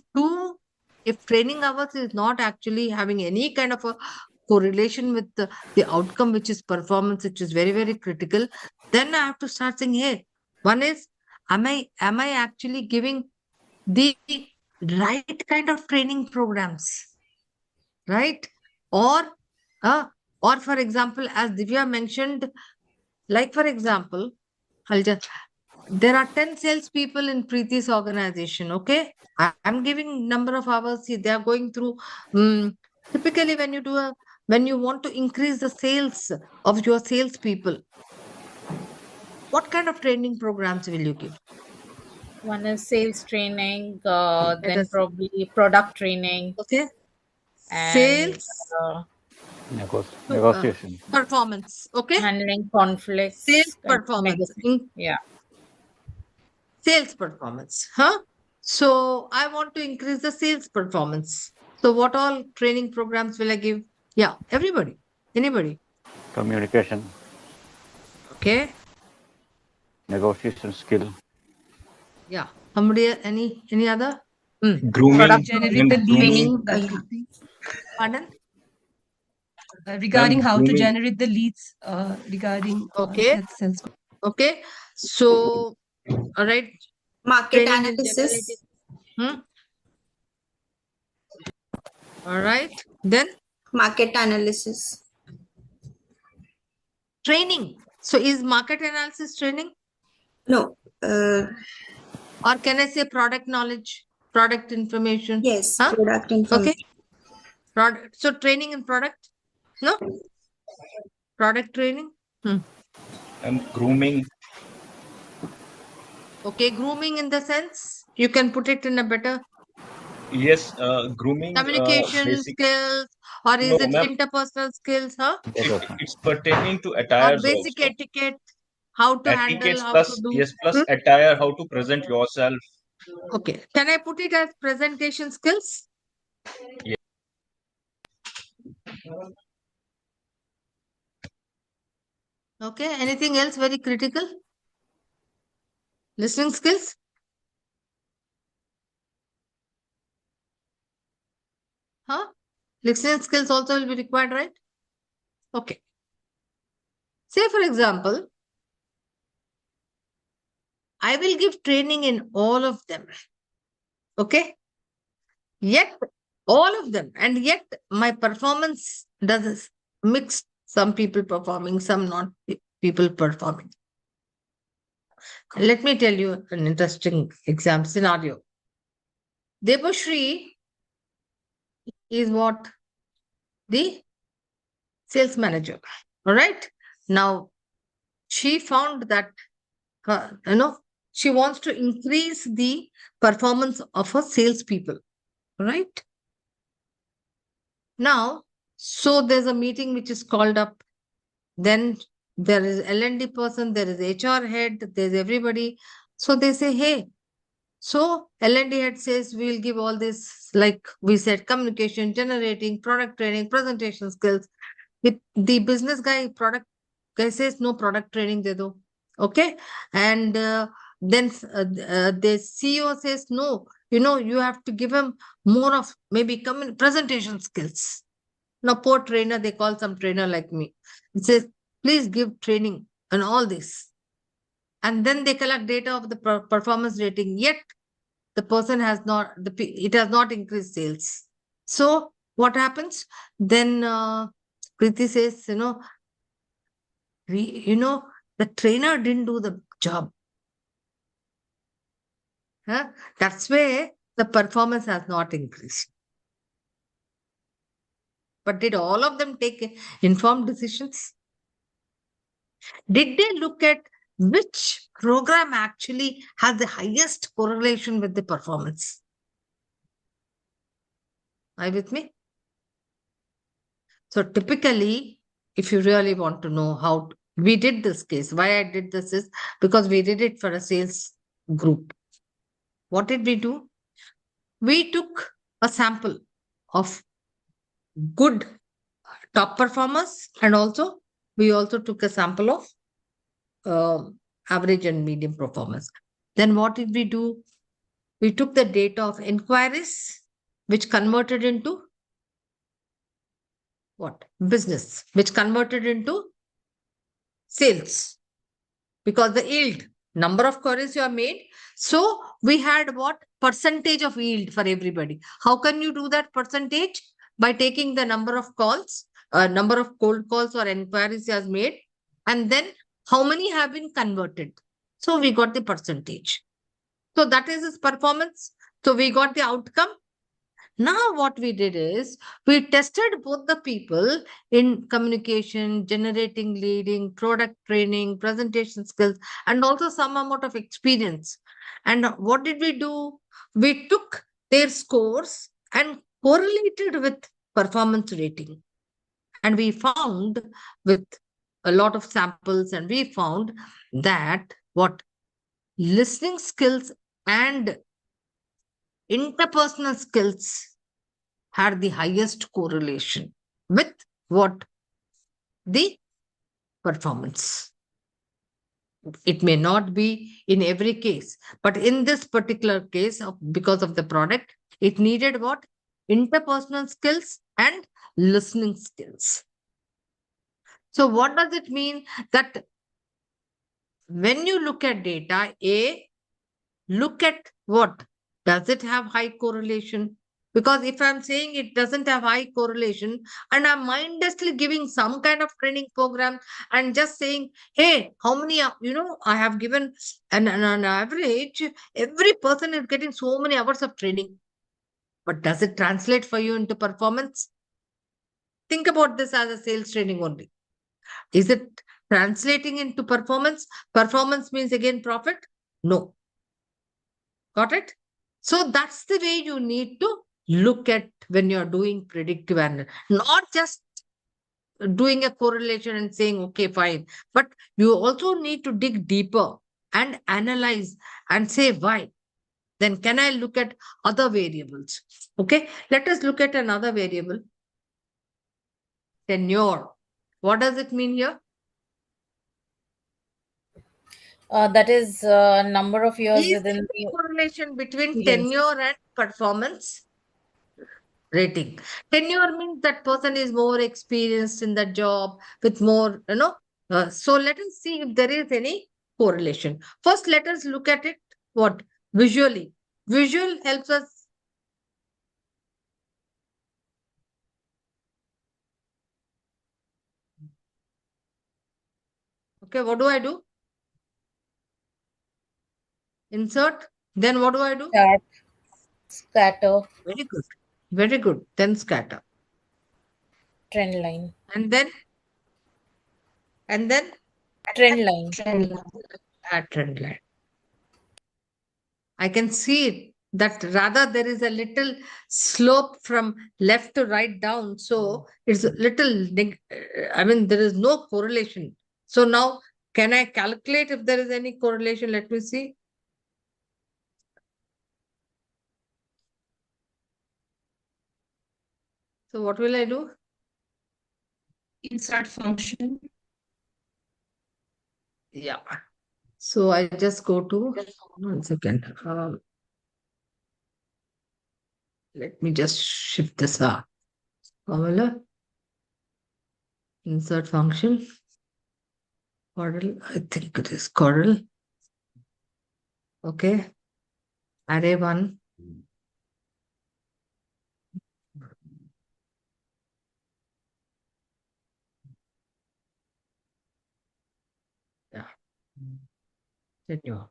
[SPEAKER 1] training hours is not actually having any kind of a correlation with the outcome, which is performance, which is very, very critical, then I have to start saying, hey, one is, am I actually giving the right kind of training programs, right? Or uh, or for example, as Divya mentioned, like for example, there are 10 salespeople in Preeti's organization. Okay. I'm giving number of hours. See, they are going through. Typically, when you want to increase the sales of your salespeople, what kind of training programs will you give?
[SPEAKER 3] One is sales training,
[SPEAKER 1] Let
[SPEAKER 3] then
[SPEAKER 1] us.
[SPEAKER 3] probably product training,
[SPEAKER 1] Okay.
[SPEAKER 3] and
[SPEAKER 1] Sales
[SPEAKER 7] Negotiation.
[SPEAKER 1] performance. Okay.
[SPEAKER 3] handling
[SPEAKER 1] Sales
[SPEAKER 3] conflicts and
[SPEAKER 1] performance.
[SPEAKER 3] negotiation. Yeah.
[SPEAKER 1] Sales performance. Huh? So I want to increase the sales performance. So what all training programs will I give? Yeah, everybody. Anybody.
[SPEAKER 7] Communication.
[SPEAKER 1] Okay.
[SPEAKER 7] Negotiation skill.
[SPEAKER 1] Yeah. Somebody, any other?
[SPEAKER 6] Grooming
[SPEAKER 3] Product
[SPEAKER 4] Generate
[SPEAKER 6] and
[SPEAKER 4] the leads.
[SPEAKER 6] grooming.
[SPEAKER 5] Training.
[SPEAKER 4] That
[SPEAKER 5] Yeah.
[SPEAKER 4] could be
[SPEAKER 1] Pardon?
[SPEAKER 4] regarding
[SPEAKER 6] Ma'am,
[SPEAKER 4] how to
[SPEAKER 6] grooming.
[SPEAKER 4] generate the leads, regarding
[SPEAKER 1] Okay.
[SPEAKER 4] that sales.
[SPEAKER 1] Okay. So, all right.
[SPEAKER 5] Market
[SPEAKER 1] Training in generality.
[SPEAKER 5] analysis.
[SPEAKER 1] Hmm? All right. Then
[SPEAKER 5] Market analysis.
[SPEAKER 1] training. So is market analysis training?
[SPEAKER 5] No.
[SPEAKER 1] Or can I say product knowledge, product information?
[SPEAKER 5] Yes.
[SPEAKER 1] Huh?
[SPEAKER 5] Product
[SPEAKER 1] Okay.
[SPEAKER 5] information.
[SPEAKER 1] Product. So training in product? No? Product training?
[SPEAKER 6] And grooming.
[SPEAKER 1] Okay. Grooming in the sense you can put it in a better
[SPEAKER 6] Yes, grooming.
[SPEAKER 1] communication
[SPEAKER 6] Basic.
[SPEAKER 1] skills, or
[SPEAKER 6] No,
[SPEAKER 1] is it
[SPEAKER 6] ma'am.
[SPEAKER 1] interpersonal skills, huh?
[SPEAKER 6] It's pertaining to
[SPEAKER 1] Or
[SPEAKER 6] attires
[SPEAKER 1] basic
[SPEAKER 6] also.
[SPEAKER 1] etiquette, how to handle,
[SPEAKER 6] Etiquettes
[SPEAKER 1] how to
[SPEAKER 6] plus,
[SPEAKER 1] do.
[SPEAKER 6] yes, plus attire, how to present yourself.
[SPEAKER 1] Okay. Can I put it as presentation skills?
[SPEAKER 6] Yeah.
[SPEAKER 1] Okay. Anything else very critical? Listening skills? Huh? Listening skills also will be required, right? Okay. Say, for example, I will give training in all of them. Okay. Yet, all of them, and yet my performance does mix. Some people performing, some not people performing. Let me tell you an interesting example scenario. Debashri is what? The sales manager. All right. Now, she found that, she wants to increase the performance of her salespeople. Right. Now, so there's a meeting which is called up. Then there is L&D person, there is HR head, there's everybody. So they say, hey, so L&D head says we'll give all this, like we said, communication, generating, product training, presentation skills. The business guy, product guy says no product training they do. Okay. And then the CEO says no, you have to give him more of maybe presentation skills. Now, poor trainer, they call some trainer like me. It says, please give training on all this. And then they collect data of the performance rating. Yet the person has not, it has not increased sales. So what happens? Then Preeti says, the trainer didn't do the job. Huh? That's where the performance has not increased. But did all of them take informed decisions? Did they look at which program actually has the highest correlation with the performance? Are you with me? So typically, if you really want to know how we did this case, why I did this is because we did it for a sales group. What did we do? We took a sample of good top performers, and also we also took a sample of average and medium performers. Then what did we do? We took the data of inquiries, which converted into what? Business, which converted into sales, because the yield, number of queries you have made. So we had what? Percentage of yield for everybody. How can you do that percentage? By taking the number of calls, number of cold calls or inquiries you have made, and then how many have been converted. So we got the percentage. So that is his performance. So we got the outcome. Now, what we did is we tested both the people in communication, generating, leading, product training, presentation skills, and also some amount of experience. And what did we do? We took their scores and correlated with performance rating. And we found with a lot of samples, and we found that what listening skills and interpersonal skills had the highest correlation with what? The performance. It may not be in every case, but in this particular case, because of the product, it needed what? Interpersonal skills and listening skills. So, what does it mean? That when you look at data, look at what? Does it have high correlation? Because if I'm saying it doesn't have high correlation and I'm mindlessly giving some kind of training program and just saying, hey, how many, I have given an average, every person is getting so many hours of training. But does it translate for you into performance? Think about this as a sales training only. Is it translating into performance? Performance means again profit? No. Got it? So that's the way you need to look at when you're doing predictive analytics, not just doing a correlation and saying, okay, fine. But you also need to dig deeper and analyze and say why. Then can I look at other variables? Okay, let us look at another variable, tenure. What does it mean here?
[SPEAKER 3] That is number of years
[SPEAKER 1] Is there
[SPEAKER 3] within
[SPEAKER 1] a
[SPEAKER 3] the
[SPEAKER 1] correlation between
[SPEAKER 3] experience.
[SPEAKER 1] tenure and performance rating? Tenure means that person is more experienced in that job with more, so let us see if there is any correlation. First, let us look at it what? Visually. Visual helps us. Okay, what do I do? Insert. Then what do I do?
[SPEAKER 3] Chart, scatter,
[SPEAKER 1] Very good. Very good. Then scatter.
[SPEAKER 3] trend line.
[SPEAKER 1] And then, and then
[SPEAKER 3] Trend line.
[SPEAKER 4] Trend line.
[SPEAKER 1] add trend line. I can see it that rather there is a little slope from left to right down. So it's a little, I mean, there is no correlation. So now, can I calculate if there is any correlation? Let me see. So what will I do?
[SPEAKER 4] Insert function.
[SPEAKER 1] Yeah. So I just go to 1 second. Let me just shift this up. Formula. Insert function. Coral. I think it is coral. Okay. Array 1. Yeah. Tenure.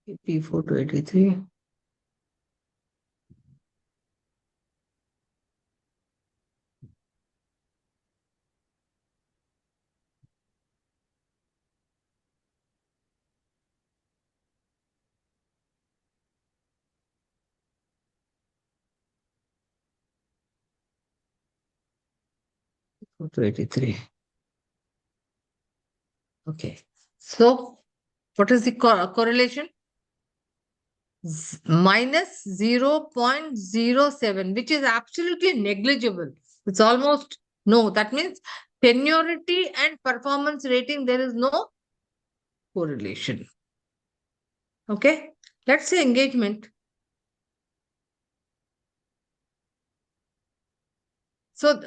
[SPEAKER 1] P4 to 83. To 83. Okay. So, what is the correlation? Minus 0.07, which is absolutely negligible. It's almost no. That means seniority and performance rating, there is no correlation. Okay. Let's say engagement. So,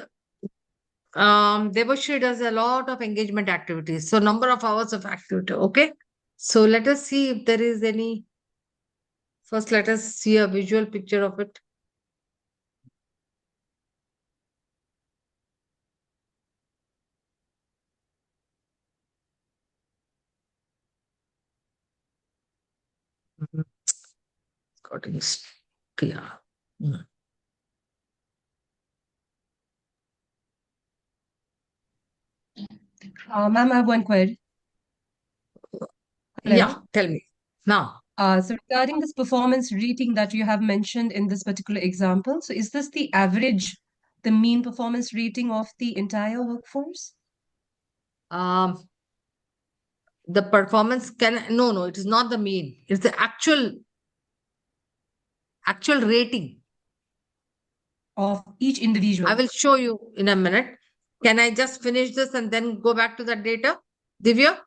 [SPEAKER 1] Debashri does a lot of engagement activities. So, number of hours of activity. Okay. So, let us see if there is any. First, let us see a visual picture of it. Got it. Yeah. Mm.
[SPEAKER 4] Ma'am, I have one query. Hello.
[SPEAKER 1] Yeah. Tell me now.
[SPEAKER 4] So regarding this performance rating that you have mentioned in this particular example, so is this the average, the mean performance rating of the entire workforce?
[SPEAKER 1] The performance no, it is not the mean. It's the actual rating.
[SPEAKER 4] Of each individual.
[SPEAKER 1] I will show you in a minute. Can I just finish this and then go back to that data? Divya?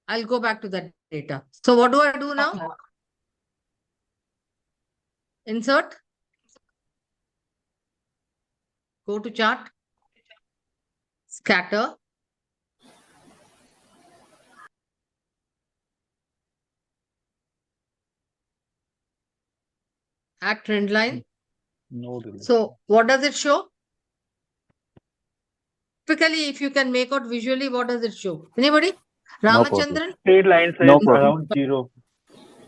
[SPEAKER 1] I'll go back to that data. So what do I do now? Insert. Go to chart. Scatter. Add trend line.
[SPEAKER 2] No relation.
[SPEAKER 1] So what does it show? Typically, if you can make out visually, what does it show? Anybody?
[SPEAKER 7] No
[SPEAKER 1] Ramachandran?
[SPEAKER 2] Straight lines
[SPEAKER 7] No
[SPEAKER 2] is
[SPEAKER 7] problem.
[SPEAKER 2] around zero.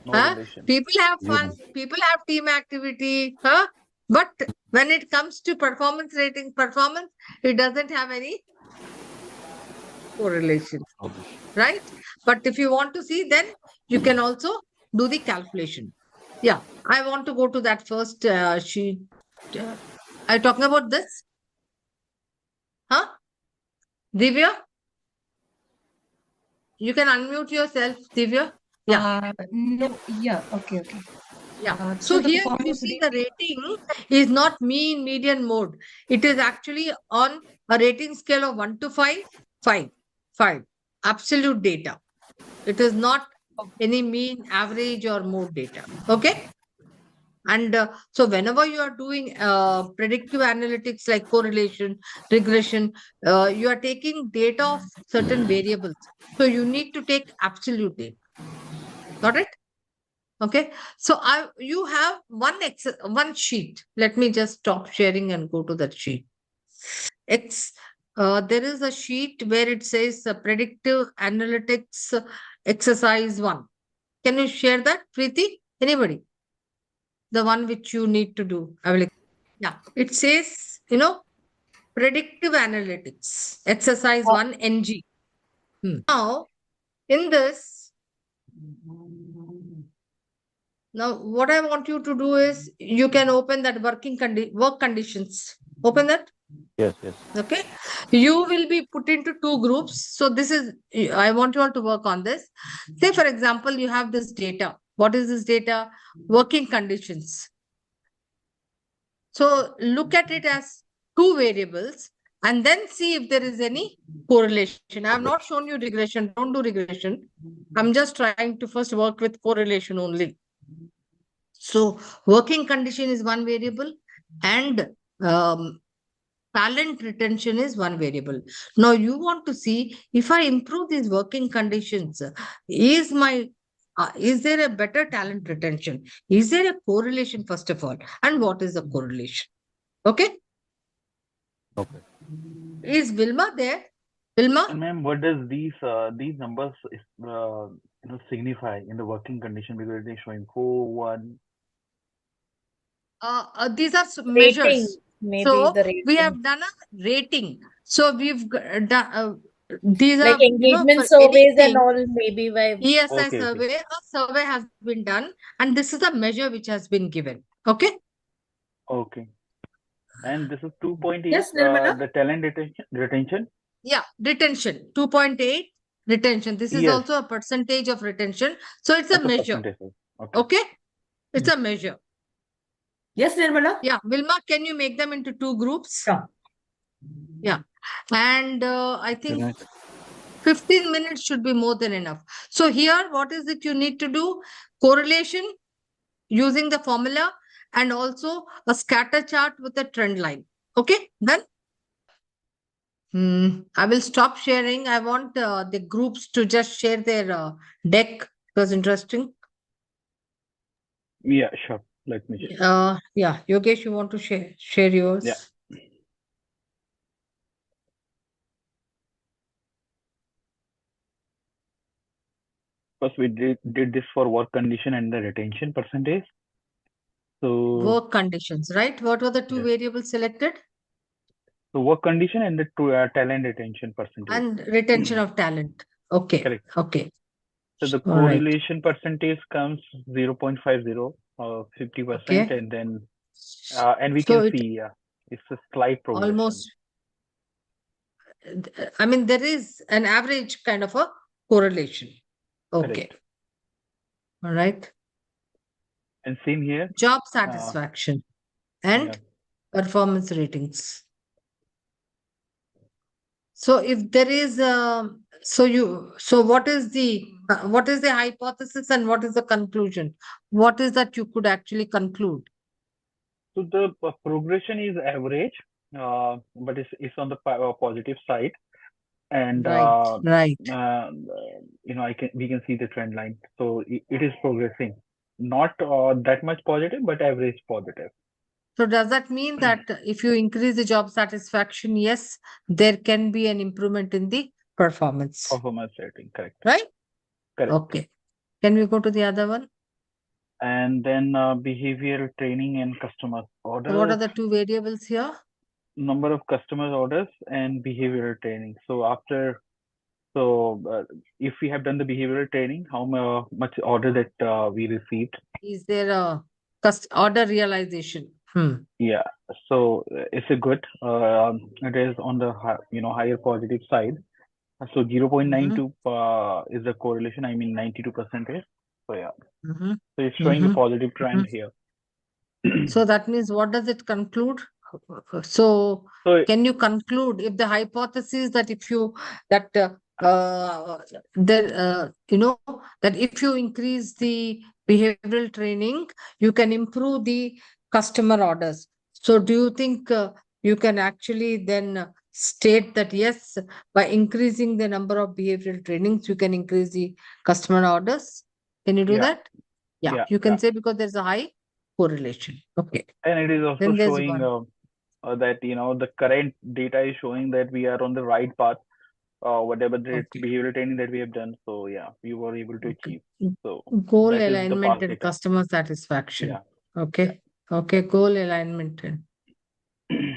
[SPEAKER 2] No
[SPEAKER 1] Huh?
[SPEAKER 2] relation.
[SPEAKER 1] People have
[SPEAKER 7] Zero.
[SPEAKER 1] fun, people have team activity, huh? But when it comes to performance rating, performance, it doesn't have any correlation,
[SPEAKER 7] Okay.
[SPEAKER 1] right? But if you want to see, then you can also do the calculation. Yeah, I want to go to that first sheet. Are you talking about this? Huh? Divya? You can unmute yourself, Divya. Yeah.
[SPEAKER 4] No, yeah, okay.
[SPEAKER 1] Yeah.
[SPEAKER 4] So
[SPEAKER 1] So
[SPEAKER 4] the
[SPEAKER 1] here you
[SPEAKER 4] performance
[SPEAKER 1] see the
[SPEAKER 4] rating,
[SPEAKER 1] rating is not mean, median, mode. It is actually on a rating scale of 1 to 5, 5, 5. Absolute data. It is not any mean, average, or mode data. Okay. And so whenever you are doing predictive analytics like correlation, regression, you are taking data of certain variables. So you need to take absolute data. Got it? Okay. So you have one sheet. Let me just stop sharing and go to that sheet. There is a sheet where it says predictive analytics exercise 1. Can you share that, Preeti? Anybody? The one which you need to do. Yeah. It says, predictive analytics exercise 1 NG. Now, in this, now what I want you to do is you can open that work conditions. Open that.
[SPEAKER 7] Yes.
[SPEAKER 1] Okay. You will be put into two groups. So this is, I want you all to work on this. Say, for example, you have this data. What is this data? Working conditions. So look at it as two variables and then see if there is any correlation. I have not shown you regression. Don't do regression. I'm just trying to first work with correlation only. So working condition is one variable and talent retention is one variable. Now you want to see if I improve these working conditions, is there a better talent retention? Is there a correlation first of all? And what is the correlation? Okay.
[SPEAKER 7] Okay.
[SPEAKER 1] Is Vilma there? Wilma?
[SPEAKER 2] And ma'am, what does these numbers signify in the working condition, because they're showing 4, 1.
[SPEAKER 1] These are
[SPEAKER 3] Rating,
[SPEAKER 1] measures.
[SPEAKER 3] maybe
[SPEAKER 1] So
[SPEAKER 3] the
[SPEAKER 1] we
[SPEAKER 3] rating.
[SPEAKER 1] have done a rating. So we've done, these
[SPEAKER 3] Like
[SPEAKER 1] are,
[SPEAKER 3] engagement
[SPEAKER 1] for
[SPEAKER 3] surveys and
[SPEAKER 1] anything,
[SPEAKER 3] all, maybe by
[SPEAKER 1] ESI
[SPEAKER 2] Okay,
[SPEAKER 1] survey, a survey has been done, and this is a measure which has been given. Okay?
[SPEAKER 2] okay. And this is 2.8,
[SPEAKER 3] Yes, Nirmala?
[SPEAKER 2] the talent retention.
[SPEAKER 1] Yeah, retention, 2.8 retention. This is
[SPEAKER 2] Yes,
[SPEAKER 1] also a percentage of retention. So it's a
[SPEAKER 2] that's a
[SPEAKER 1] measure.
[SPEAKER 2] percentage. Okay.
[SPEAKER 1] Okay? It's a measure.
[SPEAKER 3] Yes, Nirmala?
[SPEAKER 1] Yeah, Wilma, can you make them into 2 groups?
[SPEAKER 3] Sure.
[SPEAKER 1] Yeah. And I think
[SPEAKER 2] Right.
[SPEAKER 1] 15 minutes should be more than enough. So here, what is it you need to do? Correlation using the formula and also a scatter chart with a trend line. Okay, done? I will stop sharing. I want the groups to just share their deck. It was interesting.
[SPEAKER 2] Yeah, sure. Let me share.
[SPEAKER 1] Yeah, Yogesh, you want to share yours?
[SPEAKER 2] Yeah. First, we did this for work condition and the retention percentage. So,
[SPEAKER 1] Work conditions, right? What were the 2
[SPEAKER 2] yes.
[SPEAKER 1] variables selected?
[SPEAKER 2] So work condition and the talent retention percentage.
[SPEAKER 1] And retention of talent. Okay.
[SPEAKER 2] Correct.
[SPEAKER 1] Okay.
[SPEAKER 2] So the
[SPEAKER 1] All right.
[SPEAKER 2] correlation percentage comes 0.50, 50%,
[SPEAKER 1] Okay.
[SPEAKER 2] and then and we
[SPEAKER 1] So
[SPEAKER 2] can
[SPEAKER 1] it
[SPEAKER 2] see it's a slight progression.
[SPEAKER 1] almost, I mean, there is an average kind of a correlation. Okay.
[SPEAKER 2] Correct.
[SPEAKER 1] All right.
[SPEAKER 2] And same here.
[SPEAKER 1] Job satisfaction and
[SPEAKER 2] Yeah.
[SPEAKER 1] performance ratings. So if there is so what is the hypothesis and what is the conclusion? What is that you could actually conclude?
[SPEAKER 2] So the progression is average, but it's on the positive side, and
[SPEAKER 1] Right.
[SPEAKER 2] we can see the trend line. So it is progressing, not that much positive, but average positive.
[SPEAKER 1] So does that mean that if you increase the job satisfaction, yes, there can be an improvement in the performance,
[SPEAKER 2] Performance rating, correct?
[SPEAKER 1] right?
[SPEAKER 2] Correct.
[SPEAKER 1] Okay. Can we go to the other one?
[SPEAKER 2] And then behavioral training and customer orders.
[SPEAKER 1] So what are the 2 variables here?
[SPEAKER 2] Number of customer orders and behavioral training. So if we have done the behavioral training, how much order that we received?
[SPEAKER 1] Is there a order realization?
[SPEAKER 2] Yeah. So it's a good. It is on the higher positive side. So 0.92 is the correlation. I mean 92%. So yeah. So it's showing a positive trend here.
[SPEAKER 1] So that means what does it conclude? So can you conclude if the hypothesis that if you that that if you increase the behavioral training, you can improve the customer orders. So do you think you can actually then state that yes, by increasing the number of behavioral trainings, you can increase the customer orders? Can you do
[SPEAKER 2] Yeah.
[SPEAKER 1] that? Yeah,
[SPEAKER 2] Yeah,
[SPEAKER 1] you can
[SPEAKER 2] yeah.
[SPEAKER 1] say because there's a high correlation. Okay.
[SPEAKER 2] And it is also
[SPEAKER 1] Then there's
[SPEAKER 2] showing
[SPEAKER 1] one.
[SPEAKER 2] that the current data is showing that we are on the right path. Whatever the
[SPEAKER 1] Okay.
[SPEAKER 2] behavioral training that we have done, so yeah, we were able to
[SPEAKER 1] Okay.
[SPEAKER 2] achieve. So
[SPEAKER 1] Goal
[SPEAKER 2] that is the
[SPEAKER 1] alignment
[SPEAKER 2] past
[SPEAKER 1] and
[SPEAKER 2] data.
[SPEAKER 1] customer satisfaction.
[SPEAKER 2] Yeah.
[SPEAKER 1] Okay. Okay. Goal alignment and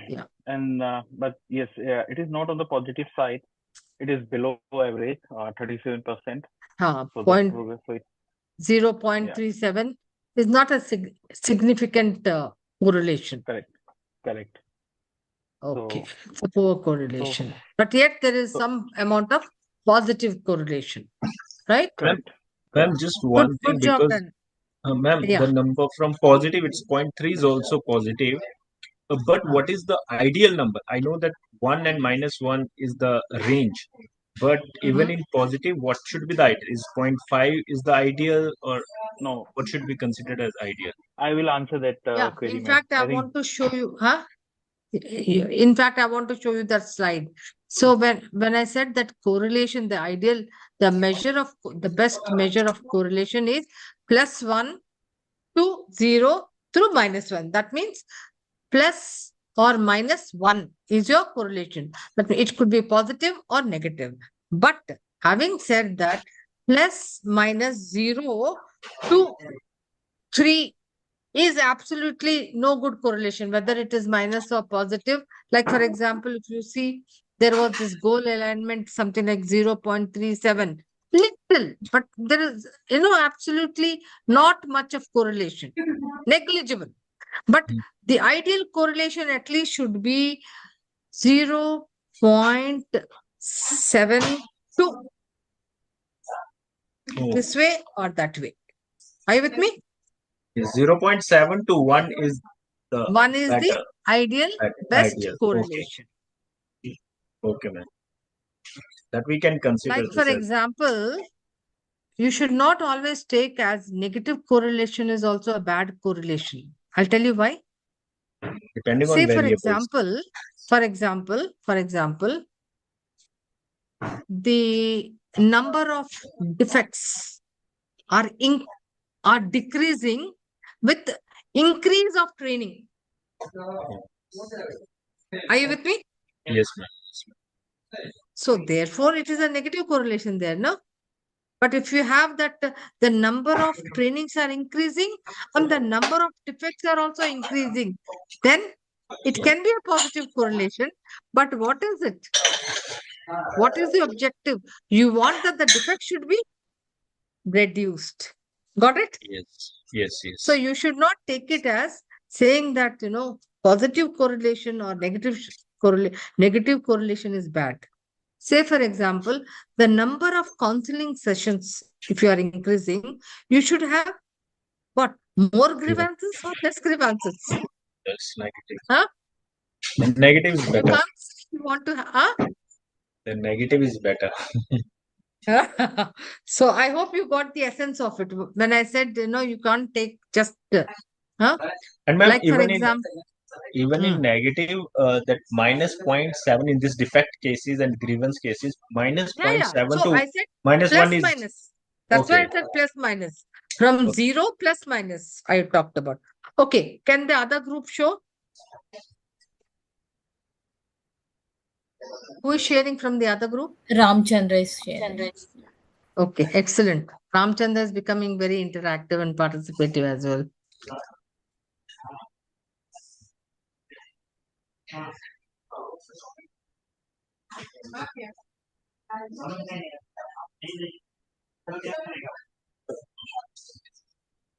[SPEAKER 1] yeah.
[SPEAKER 2] And but yes, it is not on the positive side. It is below average, 37%. So the
[SPEAKER 1] Point
[SPEAKER 2] progress rate
[SPEAKER 1] 0.37 is not a significant correlation.
[SPEAKER 2] correct.
[SPEAKER 1] Okay.
[SPEAKER 2] So
[SPEAKER 1] It's a poor correlation. But yet there is some amount of positive correlation. Right?
[SPEAKER 2] correct.
[SPEAKER 6] Ma'am, just one thing,
[SPEAKER 1] Good job
[SPEAKER 6] because
[SPEAKER 1] done.
[SPEAKER 6] ma'am,
[SPEAKER 1] Yeah.
[SPEAKER 6] the number from positive, it's 0.3 is also positive. But what is the ideal number? I know that 1 and -1 is the range. But even in positive, what should be the ideal? Is 0.5 is the ideal, or
[SPEAKER 2] No,
[SPEAKER 6] what should be considered as ideal?
[SPEAKER 2] I will answer that
[SPEAKER 1] Yeah.
[SPEAKER 2] query,
[SPEAKER 1] In
[SPEAKER 2] ma'am.
[SPEAKER 1] fact, I want to show you, in fact, I want to show you that slide. So when I said that correlation, the measure of the best measure of correlation is +1 to 0 through -1. That means plus or -1 is your correlation. That means it could be positive or negative. But having said that, ±0 to 3 is absolutely no good correlation, whether it is minus or positive. Like, for example, if you see there was this goal alignment, something like 0.37, little, but there is, absolutely not much of correlation, negligible. But the ideal correlation at least should be 0.72
[SPEAKER 6] Oh,
[SPEAKER 1] this way or that way. Are you with me?
[SPEAKER 6] 0.7 to 1 is the
[SPEAKER 1] 1 is the
[SPEAKER 6] better,
[SPEAKER 1] ideal best
[SPEAKER 6] ideal.
[SPEAKER 1] correlation.
[SPEAKER 6] Okay, man. That we can consider
[SPEAKER 1] Like,
[SPEAKER 6] this
[SPEAKER 1] for
[SPEAKER 6] as
[SPEAKER 1] example, you should not always take as negative correlation is also a bad correlation. I'll tell you why.
[SPEAKER 6] depending on
[SPEAKER 1] Say, for
[SPEAKER 6] variables.
[SPEAKER 1] example, the number of defects are decreasing with increase of training. Are you with me?
[SPEAKER 6] Yes, ma'am.
[SPEAKER 1] So therefore, it is a negative correlation there, no? But if you have that the number of trainings are increasing and the number of defects are also increasing, then it can be a positive correlation. But what is it? What is the objective? You want that the defect should be reduced. Got it?
[SPEAKER 6] Yes, yes,
[SPEAKER 1] So
[SPEAKER 6] yes.
[SPEAKER 1] you should not take it as saying that, positive correlation or negative correlation is bad. Say, for example, the number of counseling sessions, if you are increasing, you should have what? More
[SPEAKER 6] Zero.
[SPEAKER 1] grievances or less grievances?
[SPEAKER 6] That's negative.
[SPEAKER 1] Huh?
[SPEAKER 6] The negative is
[SPEAKER 1] You
[SPEAKER 6] better.
[SPEAKER 1] can't say you want to, huh?
[SPEAKER 6] The negative is better.
[SPEAKER 1] So I hope you got the essence of it. When I said, you can't take just, huh?
[SPEAKER 6] And ma'am,
[SPEAKER 1] Like, for example,
[SPEAKER 6] even in negative, that -0.7 in this defect cases and grievance cases, minus
[SPEAKER 1] yeah, yeah.
[SPEAKER 6] 0.7
[SPEAKER 1] So
[SPEAKER 6] to
[SPEAKER 1] I said
[SPEAKER 6] -1
[SPEAKER 1] plus
[SPEAKER 6] is
[SPEAKER 1] minus. That's why
[SPEAKER 6] okay.
[SPEAKER 1] I said plus minus. From
[SPEAKER 6] Okay.
[SPEAKER 1] 0 plus minus, I talked about. Okay. Can the other group show? Who is sharing from the other group?
[SPEAKER 3] Ramchandra is sharing.
[SPEAKER 1] Okay, excellent. Ramchandra is becoming very interactive and participative as well.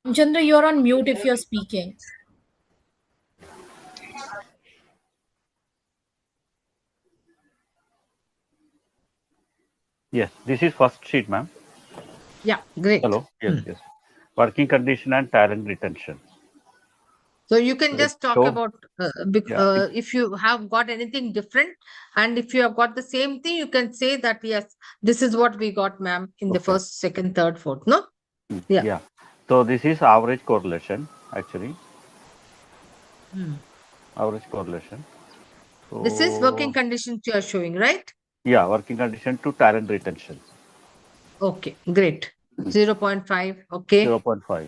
[SPEAKER 3] Ramchandra, you're on mute if you're speaking.
[SPEAKER 7] Yes, this is first sheet, ma'am.
[SPEAKER 1] Yeah, great.
[SPEAKER 7] Hello. Yes, yes. Working condition and talent retention.
[SPEAKER 1] So you can
[SPEAKER 7] So
[SPEAKER 1] just
[SPEAKER 7] it
[SPEAKER 1] talk
[SPEAKER 7] shows-
[SPEAKER 1] about
[SPEAKER 7] Yeah,
[SPEAKER 1] if you have got anything different, and if you have got the same thing, you can say that yes, this is what we got, ma'am, in the
[SPEAKER 7] Okay.
[SPEAKER 1] first, second, third, fourth. No? Yeah.
[SPEAKER 7] Yeah. So this is average correlation, actually. Average correlation. So
[SPEAKER 1] This is working conditions you are showing, right?
[SPEAKER 7] yeah, working condition to talent retention.
[SPEAKER 1] Okay, great. 0.5. Okay.
[SPEAKER 7] 0.5.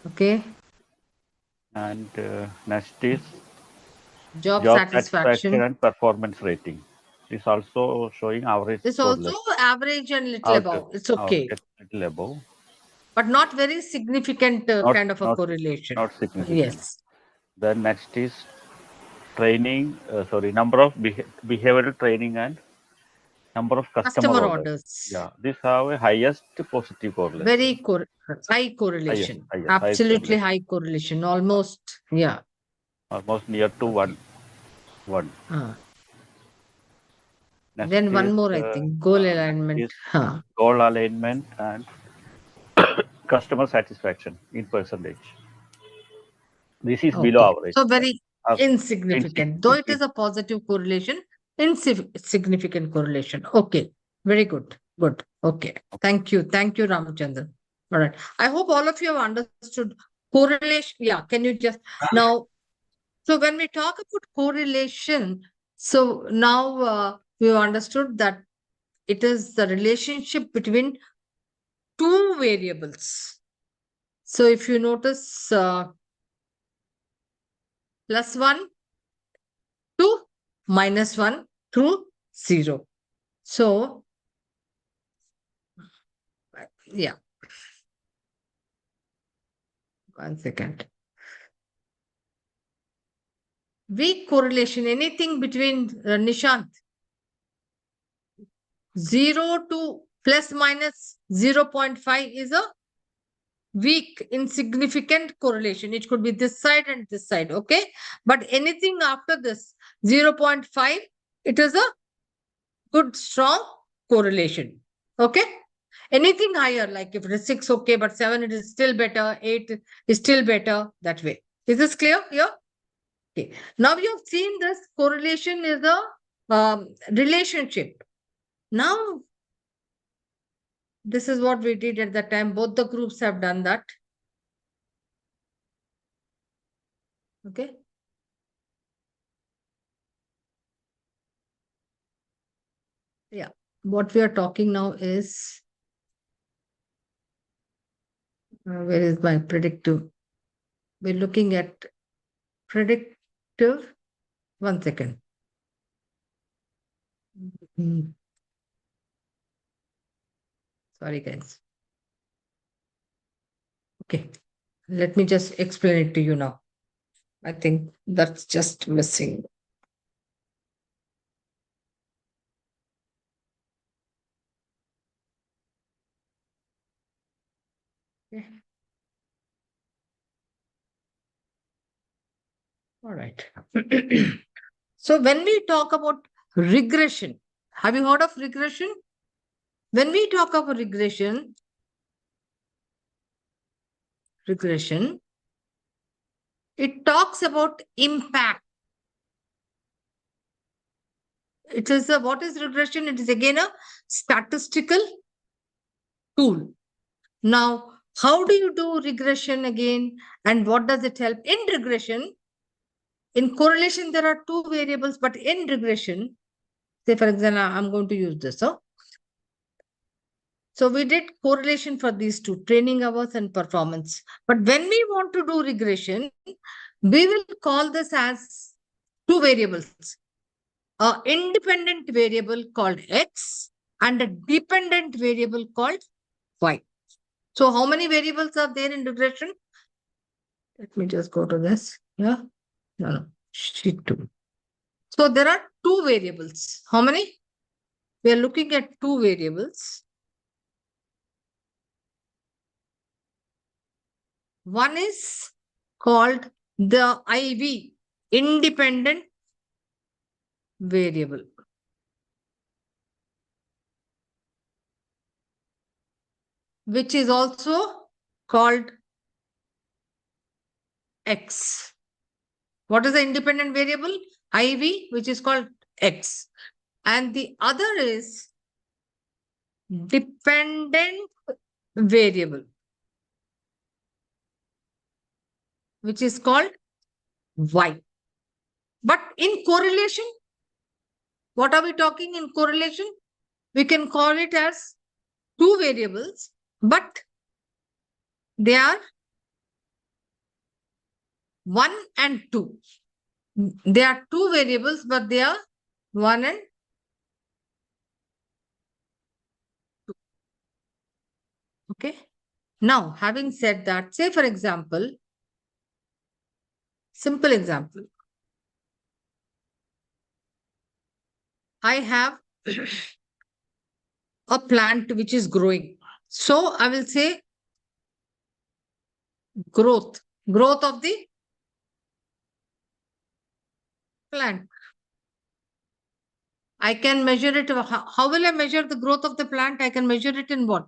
[SPEAKER 1] Okay.
[SPEAKER 7] And next is
[SPEAKER 1] Job
[SPEAKER 7] job satisfaction
[SPEAKER 1] satisfaction.
[SPEAKER 7] and performance rating. It's also showing average
[SPEAKER 1] It's also
[SPEAKER 7] correlation.
[SPEAKER 1] average and little above. It's okay.
[SPEAKER 7] Little above.
[SPEAKER 1] But not very significant
[SPEAKER 7] Not,
[SPEAKER 1] kind of a
[SPEAKER 7] not,
[SPEAKER 1] correlation.
[SPEAKER 7] not significant.
[SPEAKER 1] Yes.
[SPEAKER 7] Then next is training, number of behavioral training and number of customer orders. Yeah, these have a highest positive correlation.
[SPEAKER 1] Very high correlation.
[SPEAKER 7] Highest
[SPEAKER 1] Absolutely
[SPEAKER 7] correlation.
[SPEAKER 1] high correlation. Almost, yeah.
[SPEAKER 7] Almost near to one. Next
[SPEAKER 1] Then
[SPEAKER 7] is,
[SPEAKER 1] one more, I think, goal alignment.
[SPEAKER 7] is goal alignment and customer satisfaction in percentage. This is below average.
[SPEAKER 1] So very insignificant.
[SPEAKER 7] Insignificant.
[SPEAKER 1] Though it is a positive correlation, insignificant correlation. Okay. Very good. Good. Okay. Thank you. Thank you, Ramachandran. All right. I hope all of you have understood correlation. Yeah. Can you just now? So when we talk about correlation, so now we've understood that it is the relationship between two variables. So if you notice +1 to -1 through 0. So, yeah, 1 second. Weak correlation, anything between Nishant, 0 to ±0.5 is a weak, insignificant correlation. It could be this side and this side, okay? But anything after this 0.5, it is a good, strong correlation, okay? Anything higher, like if it is 6, okay, but 7, it is still better, 8 is still better, that way. Is this clear here? Okay. Now you have seen this correlation is a relationship. Now, this is what we did at that time. Both the groups have done that. Okay. Yeah. What we are talking now is, where is my predictive? We're looking at predictive. 1 second. Sorry, guys. Okay. Let me just explain it to you now. I think that's just missing. Okay. All right. So when we talk about regression, have you heard of regression? When we talk about regression, it talks about impact. It is a, what is regression? It is again a statistical tool. Now, how do you do regression again? And what does it help? In regression, in correlation, there are two variables, but in regression, say for example, I'm going to use this. So we did correlation for these two, training hours and performance. But when we want to do regression, we will call this as two variables. An independent variable called X and a dependent variable called Y. So how many variables are there in regression? Let me just go to this. Yeah. No. Sheet 2. So there are two variables. How many? We are looking at two variables. One is called the IV, independent variable. Which is also called X. What is the independent variable? IV, which is called X. And the other is dependent variable, which is called Y. But in correlation, what are we talking in correlation? We can call it as two variables, but they are 1 and 2. They are two variables, but they are 1 and 2. Okay. Now, having said that, say for example, simple example. I have a plant which is growing. So I will say growth of the plant. I can measure it. How will I measure the growth of the plant? I can measure it in what?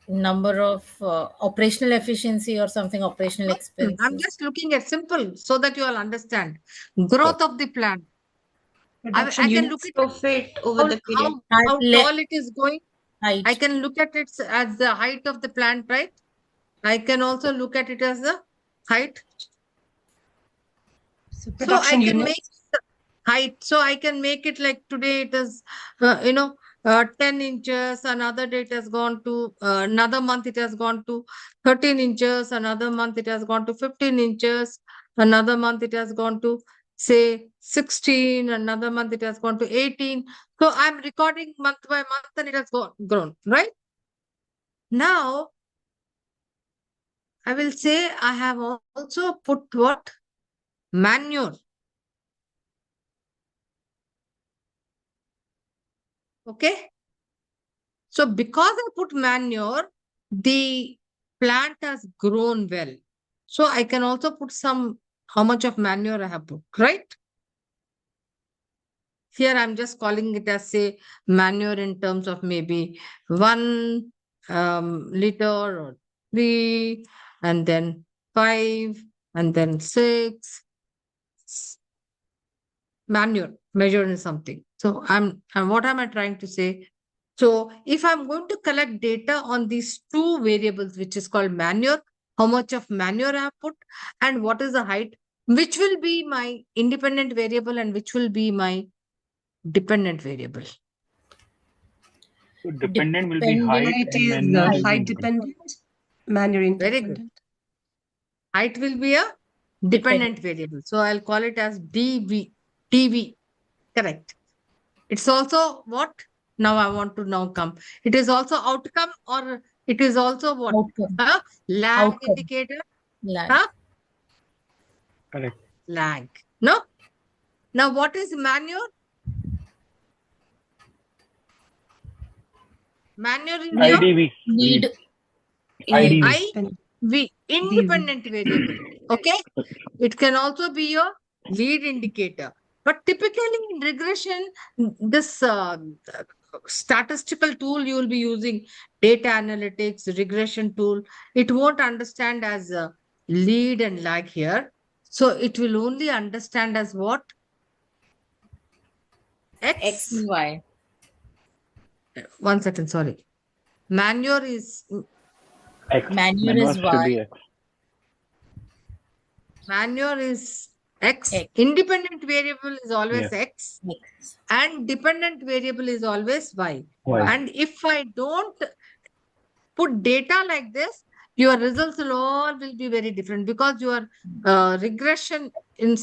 [SPEAKER 3] Number of operational efficiency or something, operational expenses.
[SPEAKER 1] I'm just looking at simple so that you all understand. Growth of the plant. I can look at
[SPEAKER 5] Profit over the period.
[SPEAKER 1] how tall it is going.
[SPEAKER 3] Height.
[SPEAKER 1] I can look at it as the height of the plant, right? I can also look at it as the height.
[SPEAKER 4] So
[SPEAKER 1] I can make the height. So I can make it like today it is, 10 inches, another day it has gone to, another month it has gone to 13 inches, another month it has gone to 15 inches, another month it has gone to, say, 16, another month it has gone to 18. So I'm recording month by month and it has grown, right? Now, I will say I have also put what? Manure. Okay. So because I put manure, the plant has grown well. So I can also put some, how much of manure I have put, right? Here I'm just calling it as, say, manure in terms of maybe 1 liter or 3, and then 5, and then 6. Manure measured in something. So and what am I trying to say? So if I'm going to collect data on these two variables, which is called manure, how much of manure I have put, and what is the height, which will be my independent variable and which will be my dependent variable.
[SPEAKER 2] So dependent will be
[SPEAKER 3] Dependent
[SPEAKER 2] height
[SPEAKER 4] Height
[SPEAKER 2] and
[SPEAKER 4] is
[SPEAKER 2] manure will be
[SPEAKER 4] height
[SPEAKER 2] independent.
[SPEAKER 4] dependent, manure
[SPEAKER 1] Very good.
[SPEAKER 4] independent.
[SPEAKER 1] Height will be a dependent variable. So I'll call it as dv. dv. Correct. It's also what? Now I want to now come. It is also outcome, or it is also what?
[SPEAKER 3] Outcome.
[SPEAKER 1] Lag
[SPEAKER 3] Outcome.
[SPEAKER 1] indicator.
[SPEAKER 3] Lag.
[SPEAKER 1] Huh?
[SPEAKER 2] Correct.
[SPEAKER 1] Lag. No? Now what is manure? Manure is your
[SPEAKER 2] IDV.
[SPEAKER 3] Lead.
[SPEAKER 2] IDV.
[SPEAKER 1] independent variable. Okay? It can also be your lead indicator. But typically in regression, this statistical tool you will be using, data analytics, regression tool, it won't understand as a lead and lag here. So it will only understand as what? X.
[SPEAKER 3] Y.
[SPEAKER 1] 1 second, sorry. Manure is
[SPEAKER 2] X.
[SPEAKER 3] Manure
[SPEAKER 2] Manure
[SPEAKER 3] is
[SPEAKER 2] should
[SPEAKER 3] Y.
[SPEAKER 2] be X.
[SPEAKER 1] manure is X.
[SPEAKER 3] X.
[SPEAKER 1] Independent variable is always
[SPEAKER 2] Yeah.
[SPEAKER 1] X.
[SPEAKER 3] X.
[SPEAKER 1] And dependent variable is always Y.
[SPEAKER 2] Y.
[SPEAKER 1] And if I don't put data like this, your results will be very different, because your regression, in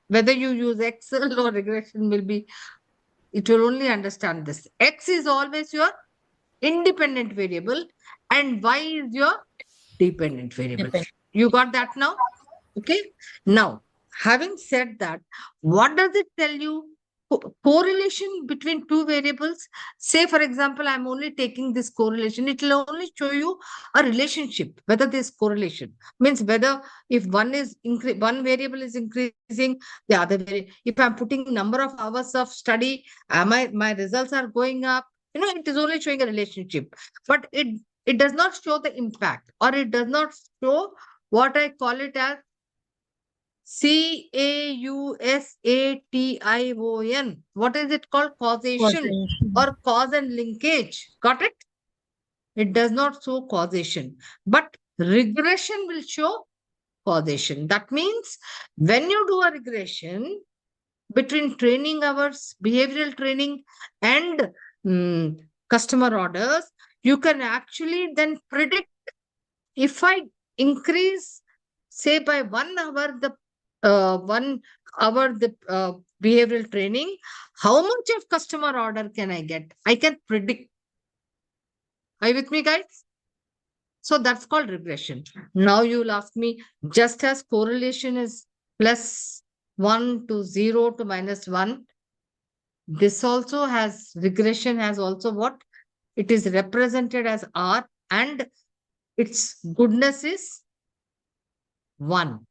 [SPEAKER 1] whether you use Excel or regression, will be, it will only understand this. X is always your independent variable and Y is your dependent variable.
[SPEAKER 3] Dependent.
[SPEAKER 1] You got that now? Okay. Now, having said that, what does it tell you? Correlation between two variables. Say, for example, I'm only taking this correlation. It will only show you a relationship, whether there's correlation. Means whether if one variable is increasing, the other if I'm putting number of hours of study, my results are going up. It is only showing a relationship. But it does not show the impact, or it does not show what I call it as CAUSATION. What is it called? Causation or cause and linkage. Got it? It does not show causation. But regression will show causation. That means when you do a regression between training hours, behavioral training, and customer orders, you can actually then predict, if I increase, say, by 1 hour the 1 hour the behavioral training, how much of customer order can I get? I can predict. Are you with me, guys? So that's called regression. Now you'll ask me, just as correlation is +1 to 0 to -1, this also has, regression has also what? It is represented as R, and its goodness is 1.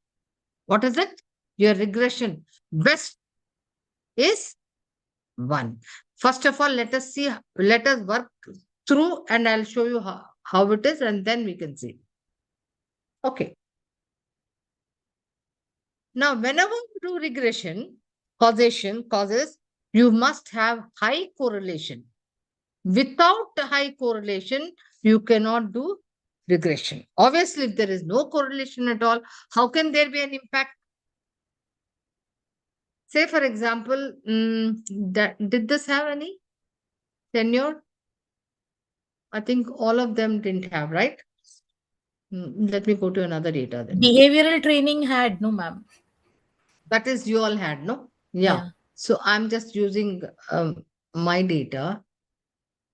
[SPEAKER 1] What is it? Your regression best is 1. First of all, let us work through, and I'll show you how it is, and then we can see. Okay. Now, whenever you do regression, causes, you must have high correlation. Without high correlation, you cannot do regression. Obviously, if there is no correlation at all, how can there be an impact? Say, for example, did this have any? tenure. I think all of them didn't have, right? Let me go to another data then.
[SPEAKER 3] Behavioral training had, no, ma'am.
[SPEAKER 1] That is, you all had, no? Yeah.
[SPEAKER 3] Yeah.
[SPEAKER 1] So I'm just using my data.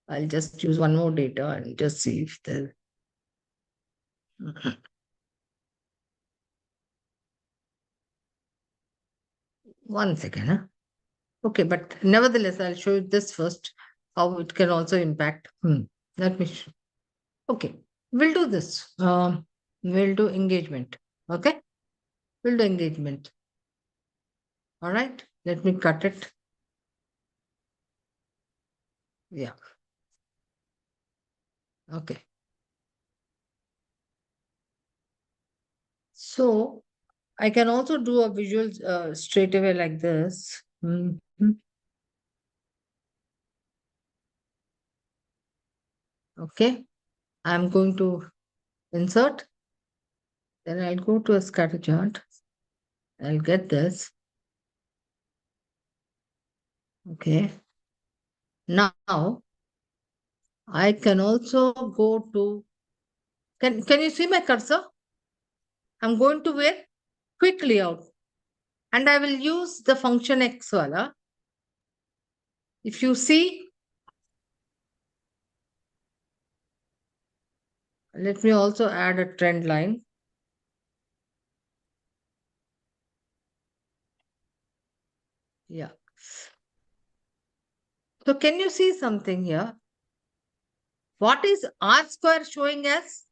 [SPEAKER 1] I'll just use one more data and just see if there. One second. Huh? Okay, but nevertheless, I'll show you this first, how it can also impact. Let me show. Okay, we'll do this. We'll do engagement. Okay, we'll do engagement. All right, let me cut it. Yeah. Okay. So I can also do a visual straight away like this. Okay, I'm going to insert. Then I'll go to a scatter chart. I'll get this. Okay. Now I can also go to. Can you see my cursor? I'm going to where? Quick layout. And I will use the function x wala. If you see, let me also add a trend line. Yeah. So can you see something here? What is R square showing as?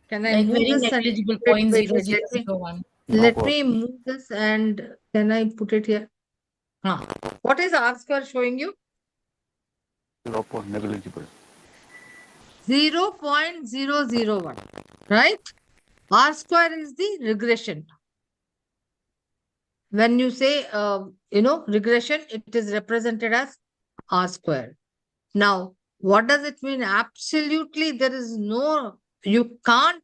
[SPEAKER 1] Can I
[SPEAKER 3] Like
[SPEAKER 1] move
[SPEAKER 3] very
[SPEAKER 1] this and
[SPEAKER 3] negligible,
[SPEAKER 1] wait, wait, wait.
[SPEAKER 7] No
[SPEAKER 1] Let
[SPEAKER 7] problem.
[SPEAKER 1] me move this and can I put it here? What is R square showing you?
[SPEAKER 7] 0. Negligible.
[SPEAKER 1] 0.001, right? R square is the regression. When you say, regression, it is represented as R square. Now, what does it mean? Absolutely, there is no, you can't,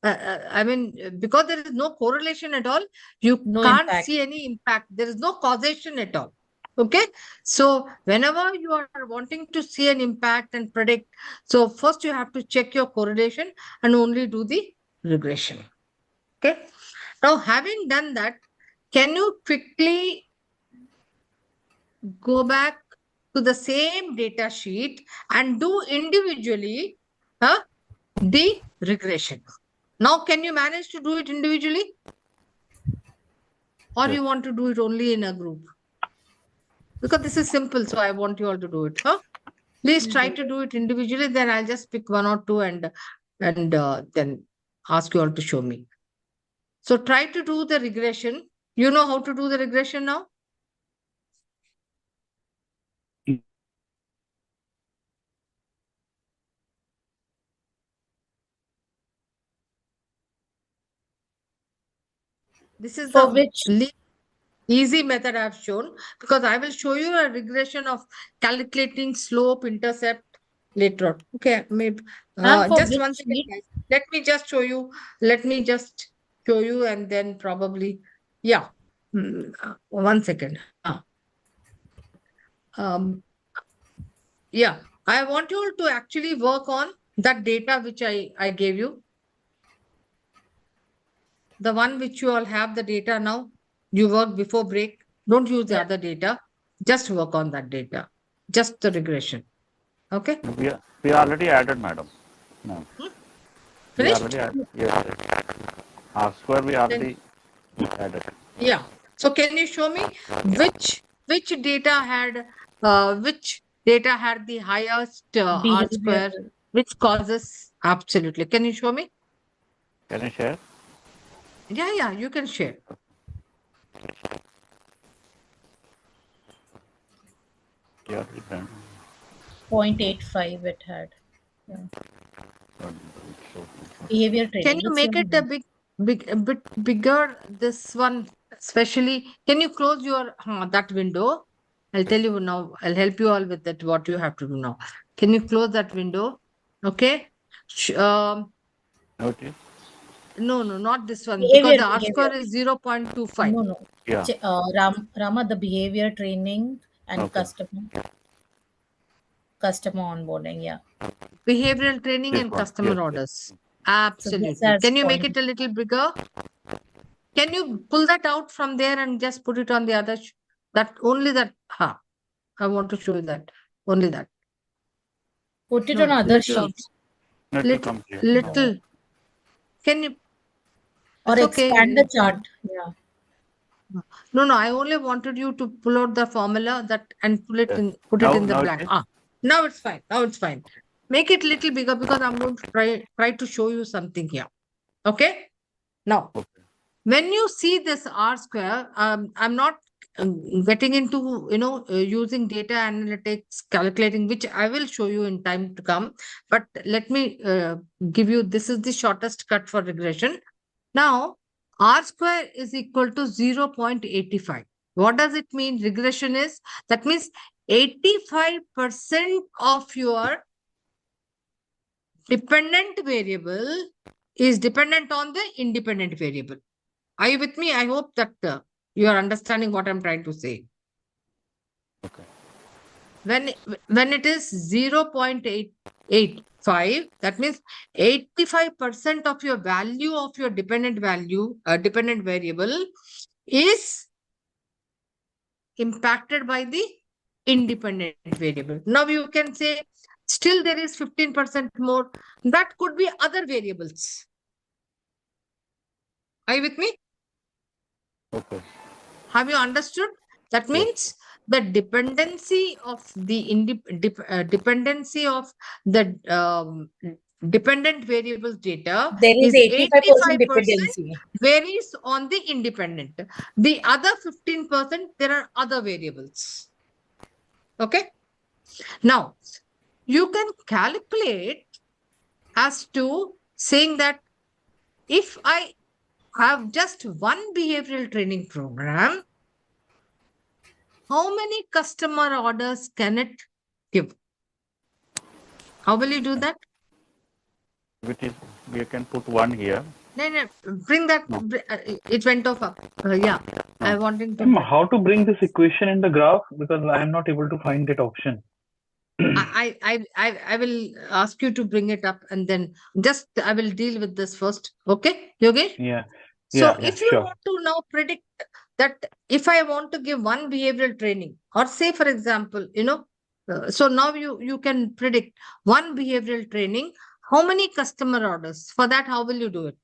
[SPEAKER 1] because there is no correlation at all, you
[SPEAKER 3] No
[SPEAKER 1] can't
[SPEAKER 3] impact.
[SPEAKER 1] see any impact. There is no causation at all. Okay. So, whenever you are wanting to see an impact and predict, so first you have to check your correlation and only do the regression. Okay. Now, having done that, can you quickly go back to the same data sheet and do individually the regression? Now, can you manage to do it individually? Or
[SPEAKER 7] Yes.
[SPEAKER 1] you want to do it only in a group? Because this is simple, so I want you all to do it. Please try to do it individually. Then I'll just pick one or two and then ask you all to show me. So try to do the regression. You know how to do the regression now? This is
[SPEAKER 3] For
[SPEAKER 1] the
[SPEAKER 3] which?
[SPEAKER 1] easy method I've shown, because I will show you a regression of calculating slope, intercept later on. Okay, maybe
[SPEAKER 3] Ma'am, for
[SPEAKER 1] just
[SPEAKER 3] which
[SPEAKER 1] one second,
[SPEAKER 3] sheet?
[SPEAKER 1] guys. Let me just show you. Let me just show you, and then probably, yeah. One second. Yeah, I want you all to actually work on that data which I gave you. The one which you all have the data now. You work before break. Don't use the
[SPEAKER 3] Yeah.
[SPEAKER 1] other data. Just work on that data. Just the regression. Okay?
[SPEAKER 7] We already added, madam. No. We
[SPEAKER 1] Finished?
[SPEAKER 7] already added. Yes. R square we
[SPEAKER 1] Then,
[SPEAKER 7] already added.
[SPEAKER 1] yeah. So can you show me which data had the highest R square,
[SPEAKER 3] Behavioral.
[SPEAKER 1] which causes absolutely. Can you show me?
[SPEAKER 7] Can you share?
[SPEAKER 1] Yeah, you can share.
[SPEAKER 7] Yeah, you can.
[SPEAKER 3] 0.85 it had. Yeah. Behavior
[SPEAKER 1] Can
[SPEAKER 3] training.
[SPEAKER 1] you
[SPEAKER 3] It's
[SPEAKER 1] make
[SPEAKER 3] really
[SPEAKER 1] it a
[SPEAKER 3] good.
[SPEAKER 1] bit bigger? This one, especially. Can you close your that window? I'll tell you now. I'll help you all with that. What you have to do now. Can you close that window? Okay.
[SPEAKER 7] Okay.
[SPEAKER 1] No, not this one, because
[SPEAKER 3] Behavior,
[SPEAKER 1] the R
[SPEAKER 3] behavior.
[SPEAKER 1] square is 0.25.
[SPEAKER 3] No.
[SPEAKER 7] Yeah.
[SPEAKER 3] Rama, the behavior training and
[SPEAKER 7] Okay.
[SPEAKER 3] customer onboarding. Yeah.
[SPEAKER 1] Behavioral training
[SPEAKER 7] This
[SPEAKER 1] and
[SPEAKER 7] one. Yes.
[SPEAKER 1] customer
[SPEAKER 7] Yes.
[SPEAKER 1] orders.
[SPEAKER 3] So this
[SPEAKER 1] Absolutely.
[SPEAKER 3] has
[SPEAKER 1] Can you make it a
[SPEAKER 3] quantification.
[SPEAKER 1] little bigger? Can you pull that out from there and just put it on the other? That only that. I want to show you that. Only that.
[SPEAKER 3] Put it
[SPEAKER 1] No,
[SPEAKER 3] on other
[SPEAKER 1] little out.
[SPEAKER 3] sheets
[SPEAKER 7] It will
[SPEAKER 1] Little,
[SPEAKER 7] come here.
[SPEAKER 1] little. Can you?
[SPEAKER 3] or
[SPEAKER 1] It's
[SPEAKER 3] expand the
[SPEAKER 1] okay.
[SPEAKER 3] chart. Yeah.
[SPEAKER 1] No. I only wanted you to pull out the formula that and pull it
[SPEAKER 7] Yes.
[SPEAKER 1] in. Put it in the
[SPEAKER 7] Now it
[SPEAKER 1] blank.
[SPEAKER 7] is.
[SPEAKER 1] Now it's fine. Now it's fine. Make it little bigger because I'm going to try to show you something here. Okay. Now,
[SPEAKER 7] Okay.
[SPEAKER 1] when you see this R square, I'm not getting into using data analytics, calculating, which I will show you in time to come. But let me give you, this is the shortest cut for regression. Now, R square is equal to 0.85. What does it mean? Regression is, that means 85% of your dependent variable is dependent on the independent variable. Are you with me? I hope that you are understanding what I'm trying to say.
[SPEAKER 7] Okay.
[SPEAKER 1] When it is 0.885, that means 85% of your value of your dependent variable is impacted by the independent variable. Now you can say still there is 15% more. That could be other variables. Are you with me?
[SPEAKER 7] Okay.
[SPEAKER 1] Have you understood? That means the dependency of the dependency of the dependent variables data
[SPEAKER 3] There is
[SPEAKER 1] is
[SPEAKER 3] 85%
[SPEAKER 1] 85%
[SPEAKER 3] dependency.
[SPEAKER 1] varies on the independent. The other 15%, there are other variables. Okay. Now, you can calculate as to saying that if I have just one behavioral training program, how many customer orders can it give? How will you do that?
[SPEAKER 7] Which is, we can put one here.
[SPEAKER 1] No, bring that.
[SPEAKER 7] No.
[SPEAKER 1] It went off. Yeah,
[SPEAKER 7] No.
[SPEAKER 1] I wanted to.
[SPEAKER 2] How to bring this equation in the graph? Because I am not able to find that option.
[SPEAKER 1] I will ask you to bring it up and then just I will deal with this first. Okay, Yogesh?
[SPEAKER 2] Yeah.
[SPEAKER 1] So
[SPEAKER 2] Yeah,
[SPEAKER 1] if you
[SPEAKER 2] sure.
[SPEAKER 1] want to now predict that if I want to give one behavioral training, or say for example, so now you can predict one behavioral training, how many customer orders? For that, how will you do it?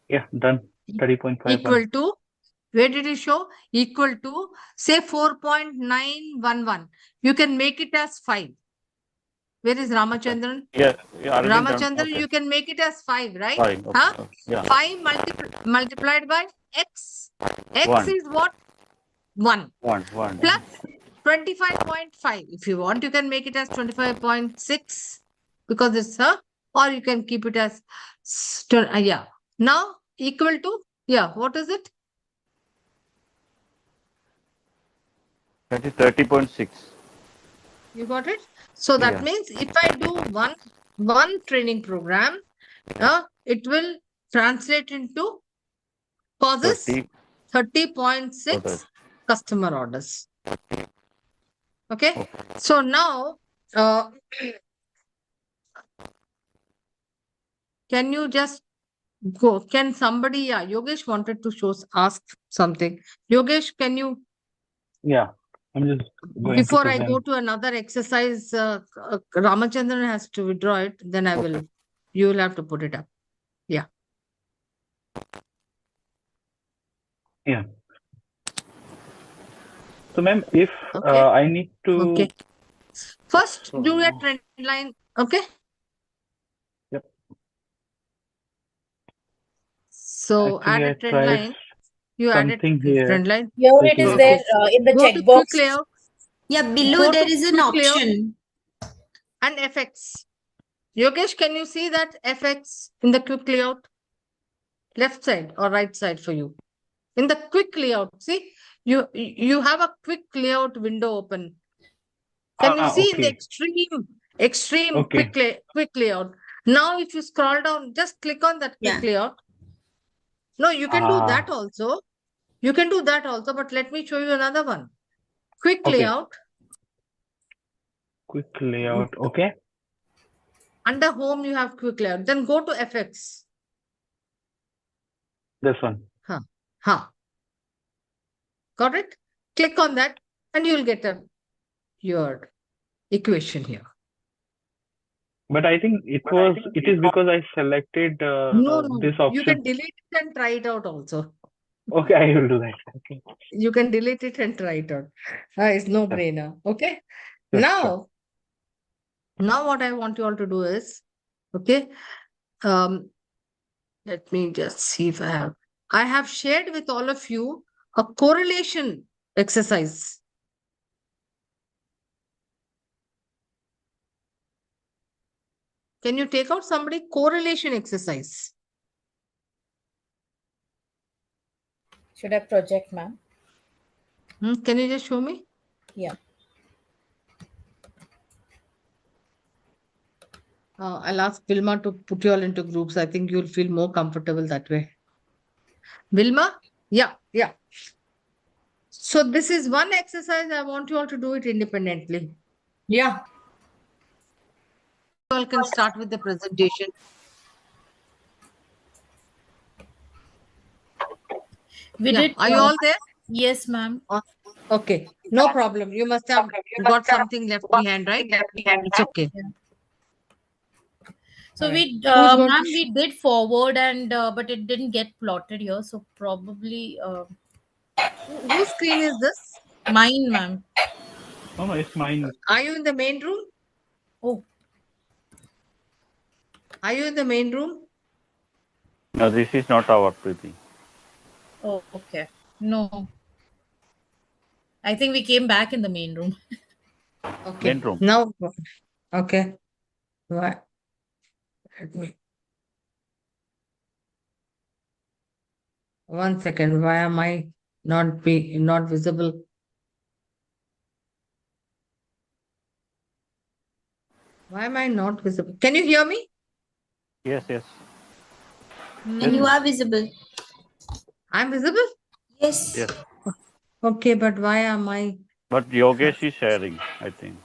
[SPEAKER 2] Yeah, done. 30.51.
[SPEAKER 1] Equal to, where did you show? Equal to, say 4.911. You can make it as 5. Where is Ramachandran?
[SPEAKER 7] Yeah. Already done.
[SPEAKER 1] Ramachandran,
[SPEAKER 7] Okay.
[SPEAKER 1] you can make it as 5, right?
[SPEAKER 7] Fine. Okay.
[SPEAKER 1] Huh?
[SPEAKER 7] Yeah.
[SPEAKER 1] 5 multiplied by x. X
[SPEAKER 7] 1.
[SPEAKER 1] is what? 1.
[SPEAKER 7] 1.
[SPEAKER 1] Plus 25.5. If you want, you can make it as 25.6 because it's or you can keep it as, yeah. Now, equal to, yeah, what is it?
[SPEAKER 7] That is 30.6.
[SPEAKER 1] You got it? So that
[SPEAKER 7] Yeah.
[SPEAKER 1] means if I do one training program, it will translate into causes 30.6
[SPEAKER 7] orders.
[SPEAKER 1] customer orders. Okay. So now, can you just go? Can somebody? Yeah, Yogesh wanted to ask something. Yogesh, can you?
[SPEAKER 2] Yeah, I'm just going
[SPEAKER 1] Before
[SPEAKER 2] to
[SPEAKER 1] I go
[SPEAKER 2] present.
[SPEAKER 1] to another exercise, Ramachandran has to withdraw it. Then I will. You will have to put it up. Yeah.
[SPEAKER 2] Yeah. So, ma'am, if
[SPEAKER 1] Okay.
[SPEAKER 2] I need to.
[SPEAKER 1] Okay. First, do your trend line. Okay.
[SPEAKER 2] Yep.
[SPEAKER 1] So
[SPEAKER 2] Actually,
[SPEAKER 1] add
[SPEAKER 2] I
[SPEAKER 1] a trend
[SPEAKER 2] tried
[SPEAKER 1] line. You added
[SPEAKER 2] something here.
[SPEAKER 1] trend line.
[SPEAKER 3] Here it
[SPEAKER 2] which
[SPEAKER 3] is
[SPEAKER 2] is
[SPEAKER 3] there in the
[SPEAKER 1] Go to quick
[SPEAKER 3] checkbox.
[SPEAKER 1] layout.
[SPEAKER 5] Yeah, below
[SPEAKER 1] Go
[SPEAKER 5] there
[SPEAKER 1] to
[SPEAKER 5] is an
[SPEAKER 1] quick layout
[SPEAKER 5] option.
[SPEAKER 1] and FX. Yogesh, can you see that FX in the quick layout? Left side or right side for you? In the quick layout, see, you have a quick layout window open. Can you see in the
[SPEAKER 2] okay.
[SPEAKER 1] extreme
[SPEAKER 2] Okay.
[SPEAKER 1] quick layout? Now, if you scroll down, just click on that quick
[SPEAKER 5] Yeah.
[SPEAKER 1] layout. No, you can do that also. You can do that also, but let me show you another one. Quick
[SPEAKER 2] Okay.
[SPEAKER 1] layout.
[SPEAKER 2] Quick layout. Okay.
[SPEAKER 1] Under home, you have quick layout. Then go to FX.
[SPEAKER 2] This one.
[SPEAKER 1] Huh. Got it? Click on that and you'll get your equation here.
[SPEAKER 2] But I think it is because I selected
[SPEAKER 1] No,
[SPEAKER 2] this
[SPEAKER 1] you
[SPEAKER 2] option.
[SPEAKER 1] can delete it and try it out also.
[SPEAKER 2] Okay, I will do that. Okay.
[SPEAKER 1] You can delete it and try it out. It's no brainer. Okay.
[SPEAKER 2] Sure,
[SPEAKER 1] Now what I want you all to do is, okay, let me just see if I have shared with all of you a correlation exercise. Can you take out somebody correlation exercise?
[SPEAKER 3] Should I project, ma'am?
[SPEAKER 1] Can you just show me?
[SPEAKER 3] Yeah.
[SPEAKER 1] I'll ask Vilma to put you all into groups. I think you'll feel more comfortable that way. Vilma? Yeah. So this is one exercise. I want you all to do it independently.
[SPEAKER 3] Yeah.
[SPEAKER 1] You all can start with the presentation.
[SPEAKER 3] We
[SPEAKER 1] Yeah.
[SPEAKER 3] did.
[SPEAKER 1] Are you all there?
[SPEAKER 3] Yes, ma'am.
[SPEAKER 1] Okay. No problem. You must have got something left behind, right? It's okay.
[SPEAKER 3] Yeah. So
[SPEAKER 1] Alright.
[SPEAKER 3] we,
[SPEAKER 1] Who's going
[SPEAKER 3] ma'am,
[SPEAKER 1] to
[SPEAKER 3] we did forward and but it didn't get plotted here. So probably
[SPEAKER 1] whose screen is this?
[SPEAKER 3] mine, ma'am.
[SPEAKER 2] No, it's mine.
[SPEAKER 1] Are you in the main room?
[SPEAKER 3] Oh,
[SPEAKER 1] Are you in the main room?
[SPEAKER 7] No, this is not our Preeti.
[SPEAKER 3] oh, okay. No, I think we came back in the main room.
[SPEAKER 1] Okay.
[SPEAKER 7] Main room.
[SPEAKER 1] Now, okay. Right. Let me. One second. Why am I not visible? Why am I not visible? Can you hear me?
[SPEAKER 7] Yes.
[SPEAKER 5] And you are visible.
[SPEAKER 1] I'm visible?
[SPEAKER 5] Yes.
[SPEAKER 7] Yes.
[SPEAKER 1] Okay, but why am I?
[SPEAKER 7] But Yogesh is sharing, I think.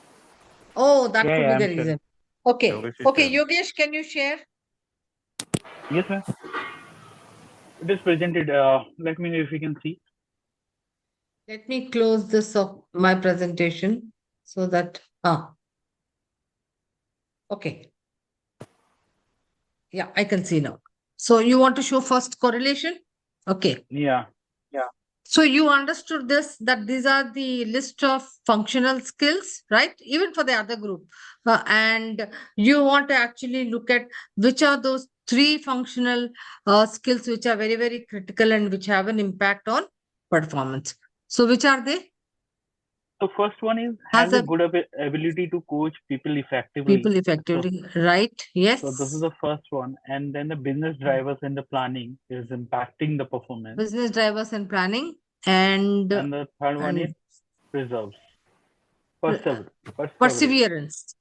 [SPEAKER 1] Oh, that
[SPEAKER 2] Yeah,
[SPEAKER 1] could
[SPEAKER 2] yeah,
[SPEAKER 1] be
[SPEAKER 2] I'm
[SPEAKER 1] the
[SPEAKER 2] sure.
[SPEAKER 1] reason. Okay.
[SPEAKER 7] Yogesh is
[SPEAKER 1] Okay,
[SPEAKER 7] sharing.
[SPEAKER 1] Yogesh, can you share?
[SPEAKER 2] Yes, ma'am. It is presented. Let me know if you can see.
[SPEAKER 1] Let me close this of my presentation so that okay. Yeah, I can see now. So you want to show first correlation? Okay.
[SPEAKER 2] Yeah.
[SPEAKER 1] So you understood this, that these are the list of functional skills, right? Even for the other group. And you want to actually look at which are those three functional skills which are very, very critical and which have an impact on performance. So which are they?
[SPEAKER 2] The first one is
[SPEAKER 1] Has
[SPEAKER 2] has a
[SPEAKER 1] a
[SPEAKER 2] good ability to coach people effectively.
[SPEAKER 1] people effectively, right? Yes.
[SPEAKER 2] So this is the first one, and then the business drivers and the planning is impacting the performance.
[SPEAKER 1] Business drivers and planning, and
[SPEAKER 2] the third one is preserves.
[SPEAKER 1] perseverance.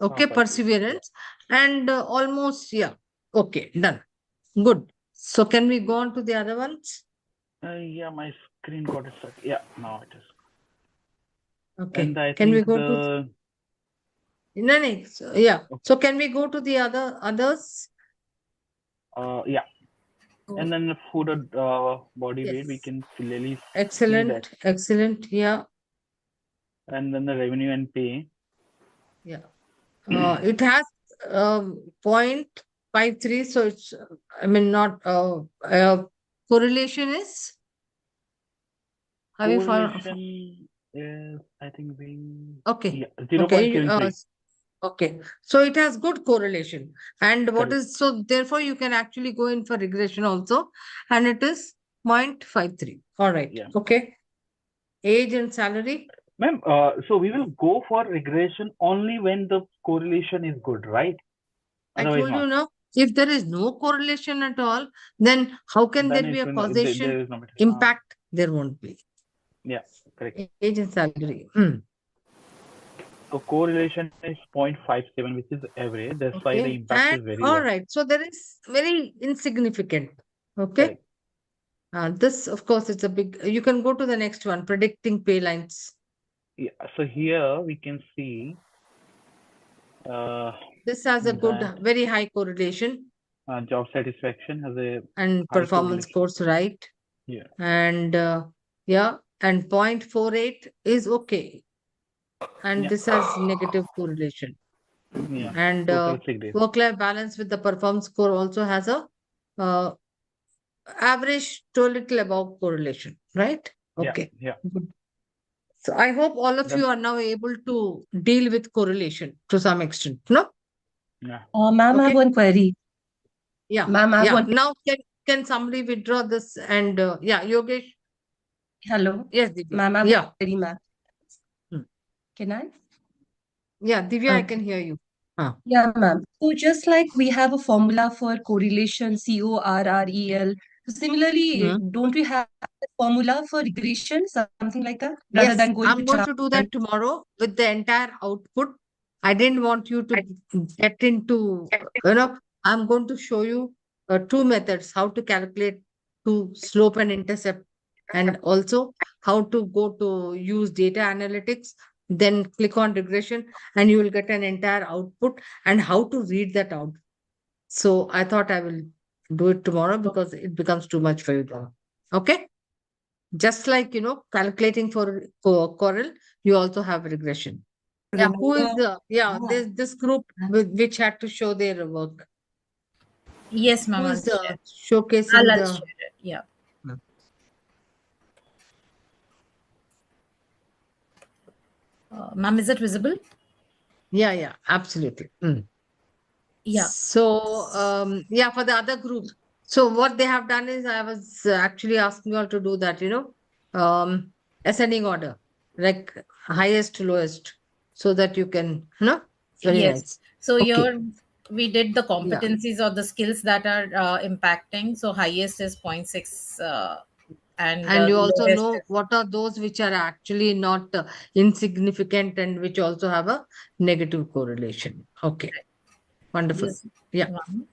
[SPEAKER 1] Okay, perseverance. And almost, yeah. Okay, done. Good. So can we go on to the other ones?
[SPEAKER 2] Yeah, my screen got stuck. Yeah, now it is.
[SPEAKER 1] Okay.
[SPEAKER 2] And I
[SPEAKER 1] Can we
[SPEAKER 2] think
[SPEAKER 1] go to no. So, yeah. So can we go to the others?
[SPEAKER 2] Yeah. And then the food body weight, we
[SPEAKER 1] Yes.
[SPEAKER 2] can clearly see
[SPEAKER 1] Excellent.
[SPEAKER 2] that.
[SPEAKER 1] Excellent. Yeah.
[SPEAKER 2] And then the revenue and pay.
[SPEAKER 1] Yeah. It has 0.53. So it's, I mean, not correlation is? Have you found?
[SPEAKER 2] Correlation is, I think, being
[SPEAKER 1] Okay.
[SPEAKER 2] yeah,
[SPEAKER 1] Okay.
[SPEAKER 2] 0.73.
[SPEAKER 1] Okay. So it has good correlation. And what
[SPEAKER 2] Correct.
[SPEAKER 1] is, so therefore you can actually go in for regression also. And it is 0.53. All right.
[SPEAKER 2] Yeah.
[SPEAKER 1] Okay. Age and salary.
[SPEAKER 2] Ma'am, so we will go for regression only when the correlation is good, right?
[SPEAKER 1] I
[SPEAKER 2] Otherwise
[SPEAKER 1] told you
[SPEAKER 2] not.
[SPEAKER 1] now, if there is no correlation at all, then how can
[SPEAKER 2] Then
[SPEAKER 1] there be
[SPEAKER 2] it
[SPEAKER 1] a
[SPEAKER 2] will
[SPEAKER 1] causation
[SPEAKER 2] there is no matter.
[SPEAKER 1] impact? There won't be.
[SPEAKER 2] Yeah, correct.
[SPEAKER 1] Age and salary.
[SPEAKER 2] So correlation is 0.57, which is average. That's why the
[SPEAKER 1] Okay.
[SPEAKER 2] impact
[SPEAKER 1] And
[SPEAKER 2] is very
[SPEAKER 1] all
[SPEAKER 2] less.
[SPEAKER 1] right. So there is very insignificant. Okay.
[SPEAKER 2] Correct.
[SPEAKER 1] This, of course, it's a big. You can go to the next one, predicting pay lines.
[SPEAKER 2] Yeah. So here we can see
[SPEAKER 1] This has a good,
[SPEAKER 2] that
[SPEAKER 1] very high correlation
[SPEAKER 2] job satisfaction has a
[SPEAKER 1] and
[SPEAKER 2] high
[SPEAKER 1] performance
[SPEAKER 2] correlation.
[SPEAKER 1] scores, right?
[SPEAKER 2] Yeah.
[SPEAKER 1] And yeah, and 0.48 is okay. And
[SPEAKER 2] Yeah.
[SPEAKER 1] this has negative correlation.
[SPEAKER 2] Yeah.
[SPEAKER 1] And
[SPEAKER 2] Total sick days.
[SPEAKER 1] work-life balance with the performance score also has a uh, average to a little above correlation, right?
[SPEAKER 2] Yeah.
[SPEAKER 1] Okay.
[SPEAKER 2] Yeah.
[SPEAKER 1] Good. So I hope all of you
[SPEAKER 2] Then
[SPEAKER 1] are now able to deal with correlation to some extent. No?
[SPEAKER 2] yeah.
[SPEAKER 4] Ma'am, I have
[SPEAKER 1] Okay.
[SPEAKER 4] one query.
[SPEAKER 1] Yeah.
[SPEAKER 4] Ma'am, I have
[SPEAKER 1] Yeah.
[SPEAKER 4] one.
[SPEAKER 1] Now can somebody withdraw this and yeah, Yogesh.
[SPEAKER 4] Hello.
[SPEAKER 1] Yes, Divya.
[SPEAKER 4] Ma'am, I have
[SPEAKER 1] Yeah.
[SPEAKER 4] one query, ma'am.
[SPEAKER 1] Hmm.
[SPEAKER 4] Can I?
[SPEAKER 1] Yeah, Divya, I can hear you.
[SPEAKER 4] Yeah, ma'am. So just like we have a formula for correlation, CORREL. So similarly,
[SPEAKER 1] Hmm.
[SPEAKER 4] don't we have a formula for regression, something like that, rather
[SPEAKER 1] Yes,
[SPEAKER 4] than going to
[SPEAKER 1] I'm going
[SPEAKER 4] chart
[SPEAKER 1] to do
[SPEAKER 4] and
[SPEAKER 1] that tomorrow with the entire output. I didn't want you to get into, I'm going to show you two methods, how to calculate to slope and intercept, and also how to go to use data analytics, then click on regression, and you will get an entire output and how to read that out. So I thought I will do it tomorrow because it becomes too much for you now. Okay? Just like, calculating for Corel, you also have regression. Yeah, who is there's this group which had to show their work.
[SPEAKER 3] Yes, ma'am.
[SPEAKER 1] Who
[SPEAKER 3] I'll
[SPEAKER 1] is
[SPEAKER 3] share.
[SPEAKER 1] showcasing
[SPEAKER 3] I'll
[SPEAKER 1] the.
[SPEAKER 3] share it. Yeah. Ma'am, is it visible?
[SPEAKER 1] Yeah, absolutely.
[SPEAKER 3] Yeah.
[SPEAKER 1] So, yeah, for the other group. So what they have done is I was actually asking you all to do that, ascending order, like highest to lowest, so that you can, very
[SPEAKER 3] Yes.
[SPEAKER 1] nice.
[SPEAKER 3] So
[SPEAKER 1] Okay.
[SPEAKER 3] here we did the
[SPEAKER 1] Yeah.
[SPEAKER 3] competencies or the skills that are impacting. So highest is 0.6 and
[SPEAKER 1] And you also
[SPEAKER 3] lowest
[SPEAKER 1] know
[SPEAKER 3] is
[SPEAKER 1] what are those which are actually not insignificant and which also have a negative correlation. Okay, wonderful.
[SPEAKER 3] this
[SPEAKER 1] Yeah,
[SPEAKER 3] one.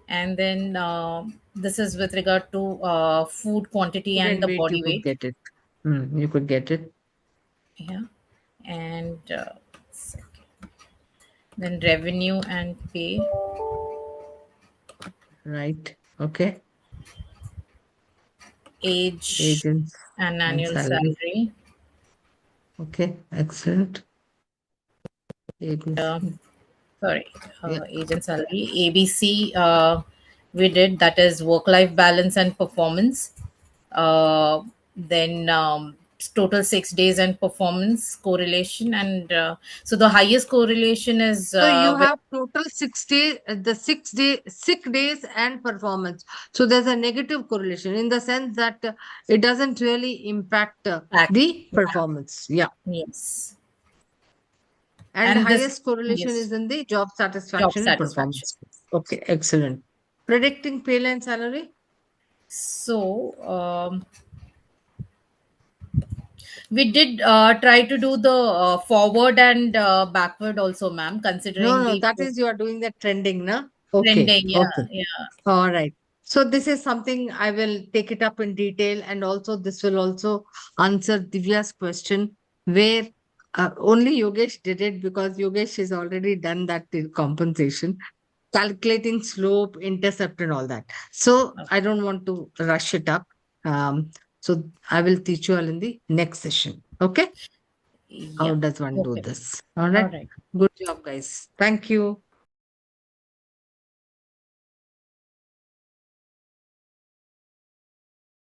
[SPEAKER 3] And then this is with regard to food quantity
[SPEAKER 1] food
[SPEAKER 3] and
[SPEAKER 1] and
[SPEAKER 3] the
[SPEAKER 1] weight, you
[SPEAKER 3] body
[SPEAKER 1] could
[SPEAKER 3] weight.
[SPEAKER 1] get it. You could get it.
[SPEAKER 3] Yeah. And then revenue and pay,
[SPEAKER 1] Right. Okay.
[SPEAKER 3] age
[SPEAKER 1] Agents
[SPEAKER 3] and
[SPEAKER 1] and
[SPEAKER 3] annual
[SPEAKER 1] salary.
[SPEAKER 3] salary.
[SPEAKER 1] Okay, excellent. Agents.
[SPEAKER 3] Sorry,
[SPEAKER 1] Yeah.
[SPEAKER 3] age and salary. ABC, we did, that is work life balance and performance. Then total 6 days and performance correlation. And so the highest correlation is
[SPEAKER 1] So you
[SPEAKER 3] with
[SPEAKER 1] have total 6 days, the 6 day, sick days and performance. So there's a negative correlation in the sense that it doesn't really impact
[SPEAKER 3] fact.
[SPEAKER 1] the performance. Yeah.
[SPEAKER 3] Yes.
[SPEAKER 1] And
[SPEAKER 3] And this,
[SPEAKER 1] highest correlation
[SPEAKER 3] yes,
[SPEAKER 1] is in the job
[SPEAKER 3] job
[SPEAKER 1] satisfaction and
[SPEAKER 3] satisfaction.
[SPEAKER 1] performance. Okay, excellent. Predicting pay line salary?
[SPEAKER 3] So we did try to do the forward and backward also, ma'am, considering
[SPEAKER 1] No,
[SPEAKER 3] the
[SPEAKER 1] that is you are doing the trending, na? Okay,
[SPEAKER 3] trending. Yeah,
[SPEAKER 1] okay.
[SPEAKER 3] yeah.
[SPEAKER 1] All right. So this is something I will take it up in detail, and also this will also answer Divya's question where only Yogesh did it because Yogesh has already done that in compensation, calculating slope, intercept, and all that. So I don't want to rush it up. So I will teach you all in the next session. Okay? How
[SPEAKER 3] Yeah.
[SPEAKER 1] does one do
[SPEAKER 3] Okay.
[SPEAKER 1] this? All
[SPEAKER 3] All
[SPEAKER 1] right.
[SPEAKER 3] right.
[SPEAKER 1] Good job, guys. Thank you.